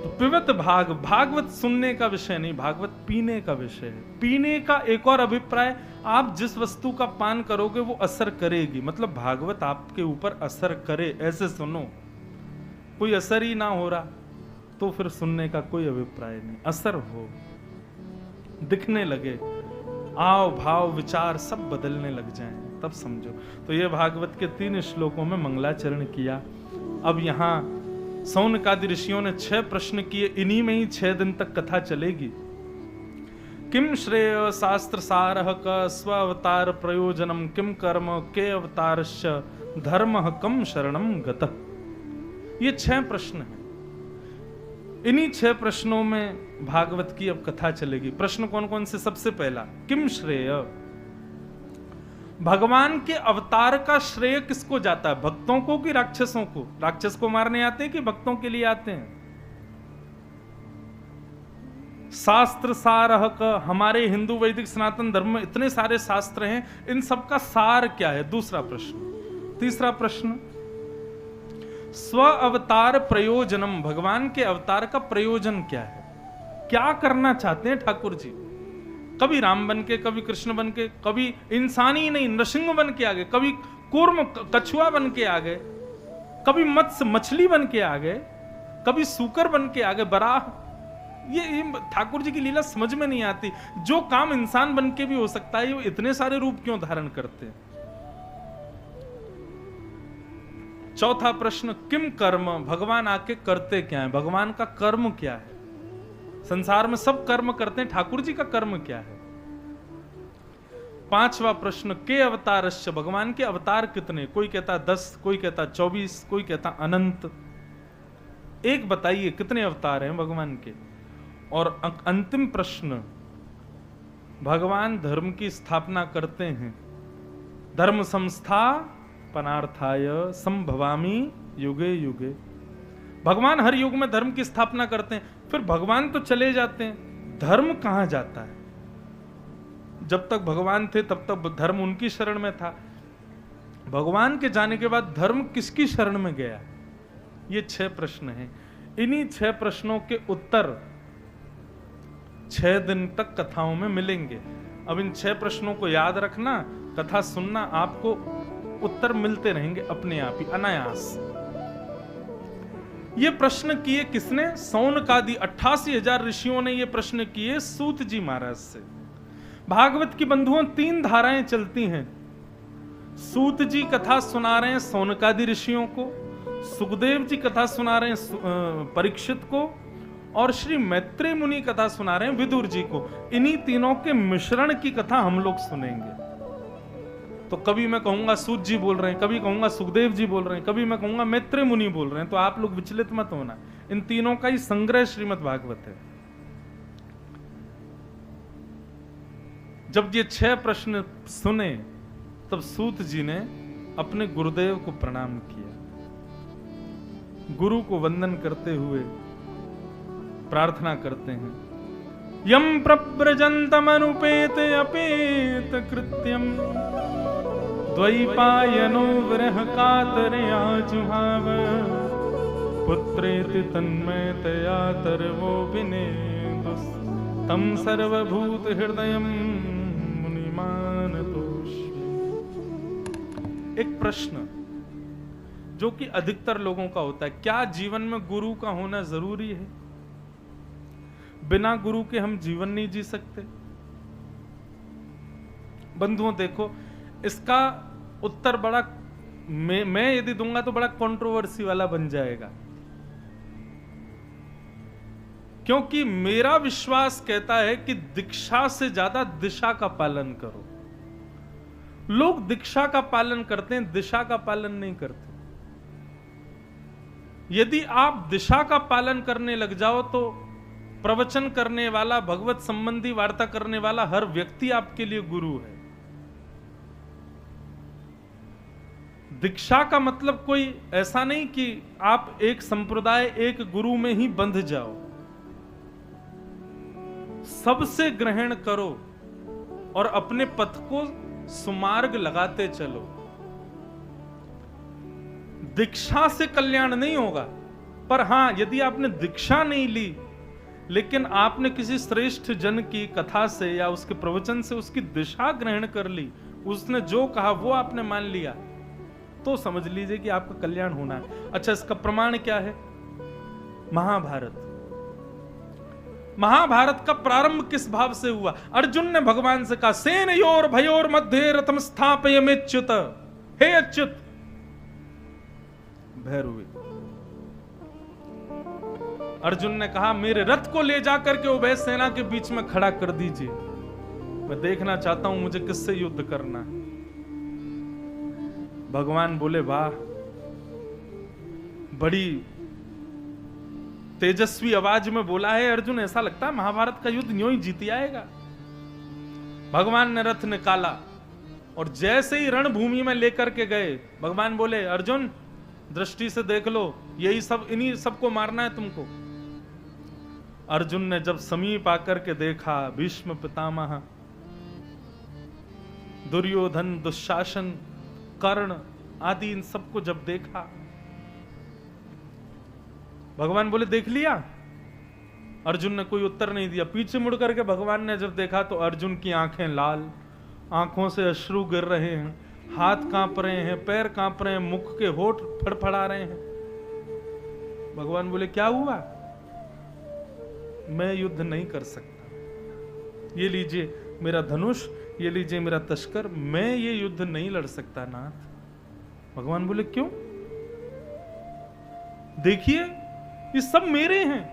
तो पिबत भागवत सुनने का विषय नहीं, भागवत पीने का विषय है। पीने का एक और अभिप्राय, आप जिस वस्तु का पान करोगे वो असर करेगी, मतलब भागवत आपके ऊपर असर करे, ऐसे सुनो। कोई असर ही ना हो रहा तो फिर सुनने का कोई अभिप्राय नहीं। असर हो, दिखने लगे, आओ भाव विचार सब बदलने लग जाएं, तब समझो। तो ये भागवत के 3 श्लोकों में मंगलाचरण किया। अब यहाँ सौनकादि ऋषियों ने 6 प्रश्न किए, इन्हीं में ही 6 दिन तक कथा चलेगी। किम श्रेय शास्त्र सारः क स्व अवतार प्रयोजनम किम कर्म के अवतारश्च धर्मः कम शरणम गतः। ये 6 प्रश्न हैं। इन्हीं 6 प्रश्नों में भागवत की अब कथा चलेगी। प्रश्न कौन कौन से? सबसे पहला, किम श्रेय, भगवान के अवतार का श्रेय किसको जाता है? भक्तों को कि राक्षसों को? राक्षस को मारने आते हैं कि भक्तों के लिए आते हैं? शास्त्र सारः का, हमारे हिंदू वैदिक सनातन धर्म में इतने सारे शास्त्र हैं, इन सब का सार क्या है? दूसरा प्रश्न। तीसरा प्रश्न, स्व अवतार प्रयोजनम, भगवान के अवतार का प्रयोजन क्या है? क्या करना चाहते हैं ठाकुर जी? कभी राम बन के, कभी कृष्ण बन के, कभी इंसान ही नहीं नृसिंह बन के आ गए, कभी कूर्म कछुआ बन के आ गए, कभी मत्स्य मछली बन के आ गए, कभी सूकर बन के आ गए, बराह। ये ठाकुर जी की लीला समझ में नहीं आती। जो काम इंसान बन के भी हो सकता है, वो इतने सारे रूप क्यों धारण करते हैं? चौथा प्रश्न, किम कर्म, भगवान आके करते क्या है? भगवान का कर्म क्या है? संसार में सब कर्म करते हैं, ठाकुर जी का कर्म क्या है? पांचवा प्रश्न, के अवतारश्च, भगवान के अवतार कितने? कोई कहता 10, कोई कहता 24, कोई कहता अनंत। एक बताइए कितने अवतार हैं भगवान के? और अंतिम प्रश्न, भगवान धर्म की स्थापना करते हैं, धर्म संस्थापनार्थाय संभवामि युगे युगे। भगवान हर युग में धर्म की स्थापना करते हैं, फिर भगवान तो चले जाते हैं, धर्म कहां जाता है? जब तक भगवान थे तब तक धर्म उनकी शरण में था, भगवान के जाने के बाद धर्म किसकी शरण में गया? ये 6 प्रश्न हैं। इन्हीं 6 प्रश्नों के उत्तर 6 दिन तक कथाओं में मिलेंगे। अब इन 6 प्रश्नों को याद रखना, कथा सुनना, आपको उत्तर मिलते रहेंगे अपने आप ही, अनायास। ये प्रश्न किए किसने? सौनकादि 88,000 ऋषियों ने ये प्रश्न किए सूत जी महाराज से। भागवत की बंधुओं 3 धाराएं चलती हैं। सूत जी कथा सुना रहे हैं सौनकादि ऋषियों को, सुखदेव जी कथा सुना रहे हैं परीक्षित को, और श्री मैत्रेय मुनि कथा सुना रहे हैं विदुर जी को। इन्हीं तीनों के मिश्रण की कथा हम लोग सुनेंगे। तो कभी मैं कहूंगा सूत जी बोल रहे हैं, कभी कहूंगा सुखदेव जी बोल रहे हैं, कभी मैं कहूंगा मैत्रेय मुनि बोल रहे हैं, तो आप लोग विचलित मत होना। इन तीनों का ही संग्रह श्रीमद् भागवत है। जब ये 6 प्रश्न सुने तब सूत जी ने अपने गुरुदेव को प्रणाम किया, गुरु को वंदन करते हुए प्रार्थना करते हैं, यम प्रव्रजन्तमनुपेत अपेत कृत्यम द्वैपायनो विरह कातरया जुहाव पुत्रेति तन्मयतया तरवो विनेदुस् तम सर्वभूत हृदयम मुनिमानतोऽस्मि। एक प्रश्न जो कि अधिकतर लोगों का होता है, क्या जीवन में गुरु का होना जरूरी है? बिना गुरु के हम जीवन नहीं जी सकते? बंधुओं देखो, इसका उत्तर बड़ा मैं यदि दूंगा तो बड़ा कंट्रोवर्सी वाला बन जाएगा, क्योंकि मेरा विश्वास कहता है कि दीक्षा से ज्यादा दिशा का पालन करो। लोग दीक्षा का पालन करते हैं, दिशा का पालन नहीं करते। यदि आप दिशा का पालन करने लग जाओ तो प्रवचन करने वाला, भगवत संबंधी वार्ता करने वाला हर व्यक्ति आपके लिए गुरु है। दीक्षा का मतलब कोई ऐसा नहीं कि आप एक संप्रदाय, एक गुरु में ही बंध जाओ। सबसे ग्रहण करो और अपने पथ को सुमार्ग लगाते चलो। दीक्षा से कल्याण नहीं होगा, पर हां, यदि आपने दीक्षा नहीं ली लेकिन आपने किसी श्रेष्ठ जन की कथा से या उसके प्रवचन से उसकी दिशा ग्रहण कर ली, उसने जो कहा वो आपने मान लिया, तो समझ लीजिए कि आपका कल्याण होना है। अच्छा, इसका प्रमाण क्या है? महाभारत। महाभारत का प्रारंभ किस भाव से हुआ? अर्जुन ने भगवान से कहा, सेनयोर भयोर मध्य रथम स्थापयमेच्युत, हे अच्युत। भैरवी अर्जुन ने कहा, मेरे रथ को ले जाकर के उभय सेना के बीच में खड़ा कर दीजिए, मैं देखना चाहता हूं मुझे किससे युद्ध करना है। भगवान बोले, वाह, बड़ी तेजस्वी आवाज में बोला है अर्जुन, ऐसा लगता है महाभारत का युद्ध यूं ही जीती आएगा। भगवान ने रथ निकाला और जैसे ही रणभूमि में लेकर के गए, भगवान बोले, अर्जुन दृष्टि से देख लो, यही सब, इन्हीं सबको मारना है तुमको। अर्जुन ने जब समीप आकर के देखा, भीष्म पितामह, दुर्योधन, दुशासन, कर्ण आदि, इन सबको जब देखा, भगवान बोले, देख लिया? अर्जुन ने कोई उत्तर नहीं दिया। पीछे मुड़ करके भगवान ने जब देखा तो अर्जुन की आंखें लाल, आंखों से अश्रु गिर रहे हैं, हाथ कांप रहे हैं, पैर कांप रहे हैं, मुख के होठ फड़फड़ा रहे हैं। भगवान बोले, क्या हुआ? मैं युद्ध नहीं कर सकता, ये लीजिए मेरा धनुष, ये लीजिए मेरा तस्कर, मैं ये युद्ध नहीं लड़ सकता नाथ। भगवान बोले, क्यों? देखिए ये सब मेरे हैं,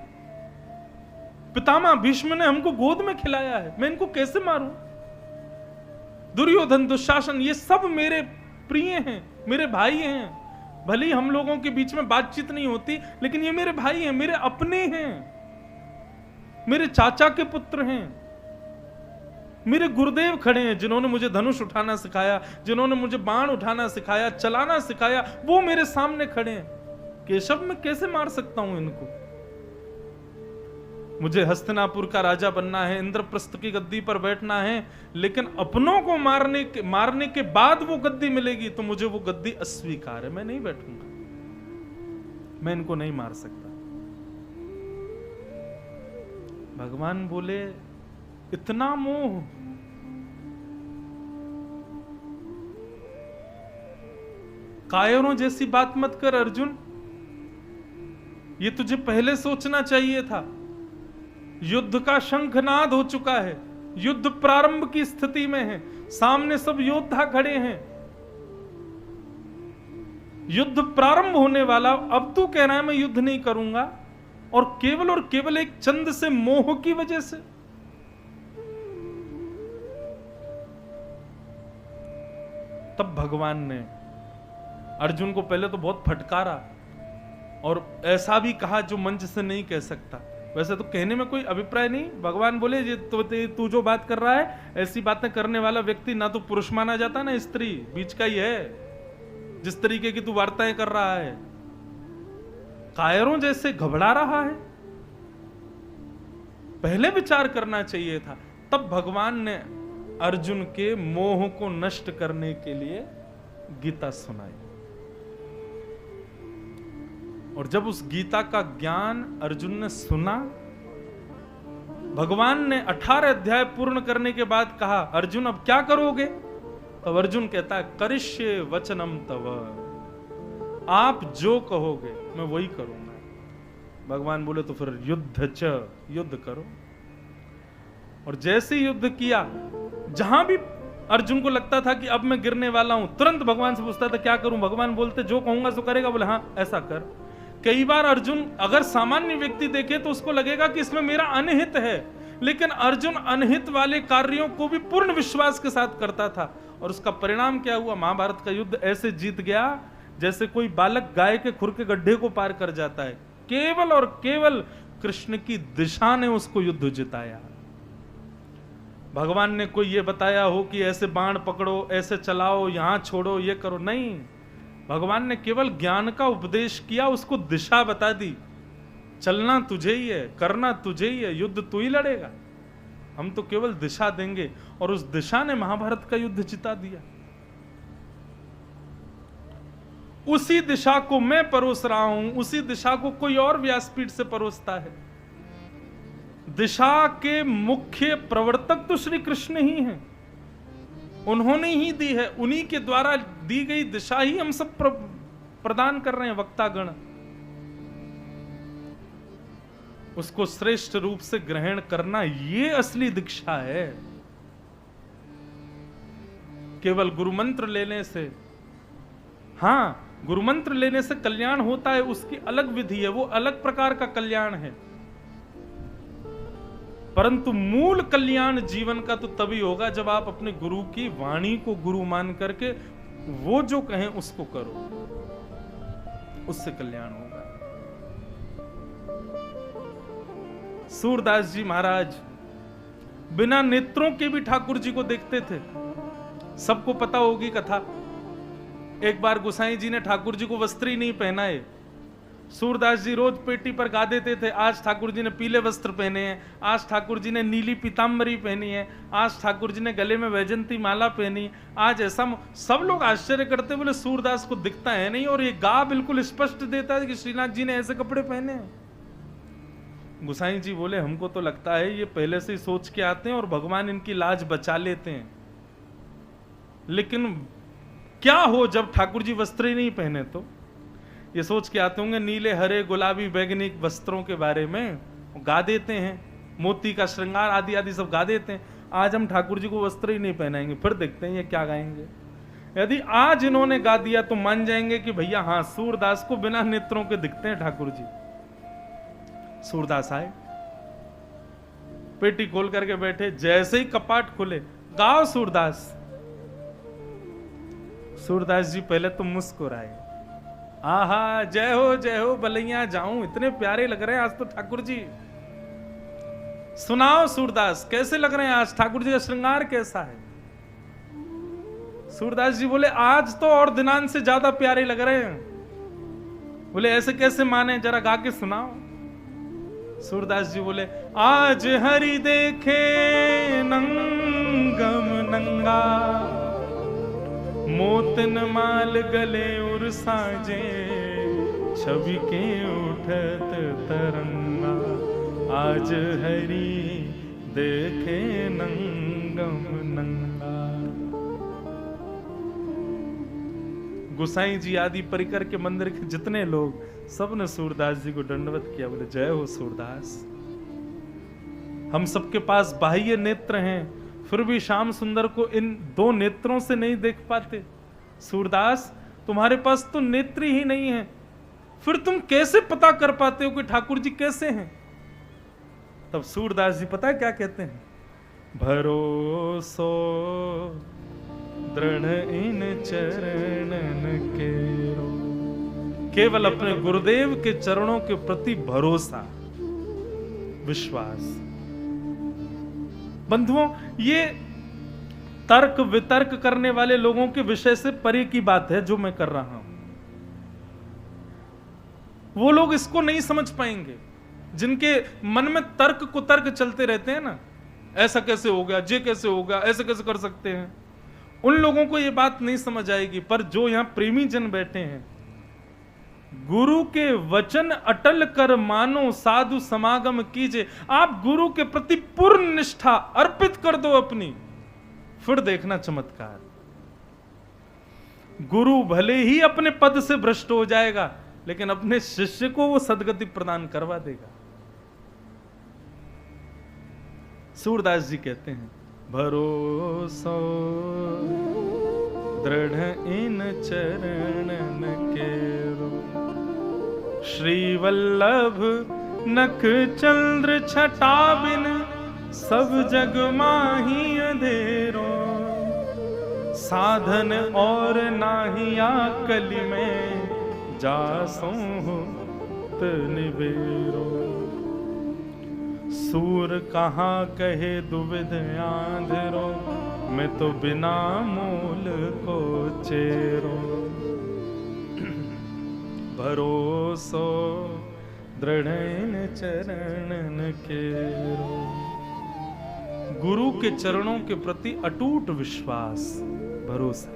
पितामह भीष्म ने हमको गोद में खिलाया है, मैं इनको कैसे मारूं? दुर्योधन, दुशासन, ये सब मेरे प्रिय हैं, मेरे भाई हैं। भले ही हम लोगों के बीच में बातचीत नहीं होती, लेकिन ये मेरे भाई हैं, मेरे अपने हैं। मेरे चाचा के पुत्र हैं, मेरे गुरुदेव खड़े हैं जिन्होंने मुझे धनुष उठाना सिखाया, जिन्होंने मुझे बाण उठाना सिखाया, चलाना सिखाया, वो मेरे सामने खड़े हैं। केशव मैं कैसे मार सकता हूं इनको? मुझे हस्तिनापुर का राजा बनना है, इंद्रप्रस्थ की गद्दी पर बैठना है, लेकिन अपनों को मारने के बाद वो गद्दी मिलेगी तो मुझे वो गद्दी अस्वीकार है, मैं नहीं बैठूंगा, मैं इनको नहीं मार सकता। भगवान बोले इतना मोह, कायरों जैसी बात मत कर अर्जुन, ये तुझे पहले सोचना चाहिए था। युद्ध का शंखनाद हो चुका है, युद्ध प्रारंभ की स्थिति में है, सामने सब योद्धा खड़े हैं, युद्ध प्रारंभ होने वाला, अब तू कह रहा है मैं युद्ध नहीं करूंगा, और केवल एक चंद से मोह की वजह से। तब भगवान ने अर्जुन को पहले तो बहुत फटकारा और ऐसा भी कहा जो मंच से नहीं कह सकता। वैसे तो कहने में कोई अभिप्राय नहीं, भगवान बोले ये तू जो बात कर रहा है, ऐसी बातें करने वाला व्यक्ति ना तो पुरुष माना जाता ना स्त्री, बीच का ही है। जिस तरीके की तू वार्ताएं कर रहा है, कायरों जैसे घबरा रहा है, पहले विचार करना चाहिए था। तब भगवान ने अर्जुन के मोह को नष्ट करने के लिए गीता सुनाई, और जब उस गीता का ज्ञान अर्जुन ने सुना, भगवान ने 18 अध्याय पूर्ण करने के बाद कहा अर्जुन अब क्या करोगे? तब अर्जुन कहता है करिष्ये वचनम तव, आप जो कहोगे मैं वही करूंगा। भगवान बोले तो फिर युद्ध करो। और जैसे युद्ध किया, जहां भी अर्जुन को लगता था कि अब मैं गिरने वाला हूं, तुरंत भगवान से पूछता था क्या करूं? भगवान बोलते जो कहूंगा सो करेगा। बोले हाँ ऐसा कर। कई बार अर्जुन अगर सामान्य व्यक्ति देखे तो उसको लगेगा कि इसमें मेरा अनहित है, लेकिन अर्जुन अनहित वाले कार्यों को भी पूर्ण विश्वास के साथ करता था, और उसका परिणाम क्या हुआ? महाभारत का युद्ध ऐसे जीत गया जैसे कोई बालक गाय के खुर के गड्ढे को पार कर जाता है। केवल और केवल कृष्ण की दिशा ने उसको युद्ध जिताया। भगवान ने कोई ये बताया हो कि ऐसे बाण पकड़ो, ऐसे चलाओ, यहां छोड़ो, ये करो, नहीं। भगवान ने केवल ज्ञान का उपदेश किया, उसको दिशा बता दी। चलना तुझे ही है, करना तुझे ही है, युद्ध तू ही लड़ेगा, हम तो केवल दिशा देंगे। और उस दिशा ने महाभारत का युद्ध जिता दिया। उसी दिशा को मैं परोस रहा हूं, उसी दिशा को कोई और व्यासपीठ से परोसता है। दिशा के मुख्य प्रवर्तक तो श्री कृष्ण ही हैं, उन्होंने ही दी है, उन्हीं के द्वारा दी गई दिशा ही हम सब प्रदान कर रहे हैं वक्तागण। उसको श्रेष्ठ रूप से ग्रहण करना, ये असली दीक्षा है। केवल गुरुमंत्र लेने से, हाँ गुरुमंत्र लेने से कल्याण होता है, उसकी अलग विधि है, वो अलग प्रकार का कल्याण है, परंतु मूल कल्याण जीवन का तो तभी होगा जब आप अपने गुरु की वाणी को गुरु मान करके वो जो कहें उसको करो, उससे कल्याण होगा। सूरदास जी महाराज बिना नेत्रों के भी ठाकुर जी को देखते थे, सबको पता होगी कथा। एक बार गोसाई जी ने ठाकुर जी को वस्त्र ही नहीं पहनाए, सूरदास जी रोज पेटी पर गा देते थे, आज ठाकुर जी ने पीले वस्त्र पहने हैं, आज ठाकुर जी ने नीली पीतांबरी पहनी है, आज ठाकुर जी ने गले में वैजंती माला पहनी, आज ऐसा। सब लोग आश्चर्य करते, बोले सूरदास को दिखता है नहीं, और ये गा बिल्कुल स्पष्ट देता है कि श्रीनाथ जी ने ऐसे कपड़े पहने हैं। गोसाई जी बोले हमको तो लगता है ये पहले से ही सोच के आते हैं और भगवान इनकी लाज बचा लेते हैं, लेकिन क्या हो जब ठाकुर जी वस्त्र ही नहीं पहने तो ये सोच के आते होंगे नीले हरे गुलाबी बैगनी वस्त्रों के बारे में गा देते हैं, मोती का श्रृंगार आदि आदि सब गा देते हैं। आज हम ठाकुर जी को वस्त्र ही नहीं पहनाएंगे, फिर देखते हैं ये क्या गाएंगे। यदि आज इन्होंने गा दिया तो मान जाएंगे कि भैया हाँ सूरदास को बिना नेत्रों के दिखते हैं ठाकुर जी। सूरदास आए, पेटी खोल करके बैठे, जैसे ही कपाट खुले, गाओ सूरदास। सूरदास जी पहले तो मुस्कुराए, आहा जय हो भलैया जाऊं, इतने प्यारे लग रहे हैं आज तो ठाकुर जी। सुनाओ सूरदास, कैसे लग रहे हैं आज? ठाकुर जी का श्रृंगार कैसा है? सूरदास जी बोले आज तो और दिनांत से ज्यादा प्यारे लग रहे हैं। बोले ऐसे कैसे माने, जरा गा के सुनाओ। सूरदास जी बोले आज हरि देखे नंगम नंगा, मोतन माल गले उर साजे, छवि के उठत तरंगा। आज हरि देखे नंगम नंगा। गोसाई जी आदि परिकर के मंदिर के जितने लोग, सबने सूरदास जी को दंडवत किया। बोले जय हो सूरदास। हम सबके पास बाह्य नेत्र हैं, फिर भी श्याम सुंदर को इन दो नेत्रों से नहीं देख पाते। सूरदास तुम्हारे पास तो नेत्र ही नहीं है, फिर तुम कैसे पता कर पाते हो कि ठाकुर जी कैसे हैं? तब सूरदास जी पता है क्या कहते हैं? भरोसो दृढ़ इन चरणन केरो। केवल अपने गुरुदेव के चरणों के प्रति भरोसा, विश्वास। बंधुओं, ये तर्क वितर्क करने वाले लोगों के विषय से परे की बात है जो मैं कर रहा हूं। वो लोग इसको नहीं समझ पाएंगे जिनके मन में तर्क कुतर्क चलते रहते हैं ना, ऐसा कैसे हो गया, ये कैसे हो गया, ऐसे कैसे कर सकते हैं। उन लोगों को ये बात नहीं समझ आएगी। पर जो यहां प्रेमी जन बैठे हैं, गुरु के वचन अटल कर मानो, साधु समागम कीजिए। आप गुरु के प्रति पूर्ण निष्ठा अर्पित कर दो अपनी, फिर देखना चमत्कार। गुरु भले ही अपने पद से भ्रष्ट हो जाएगा, लेकिन अपने शिष्य को वो सदगति प्रदान करवा देगा। सूरदास जी कहते हैं भरोसो दृढ़ इन चरणन केरो, श्री वल्लभ नख चंद्र छटा बिन, सब जग माही अंधेरो। साधन और नाहिया कलि में, जासो निबेरो। सूर कहाँ कहे दुविध आंधरो, मैं तो बिना मूल को चेरो। भरोसो दृढ़ चरणन केरो। गुरु के चरणों के प्रति अटूट विश्वास, भरोसा।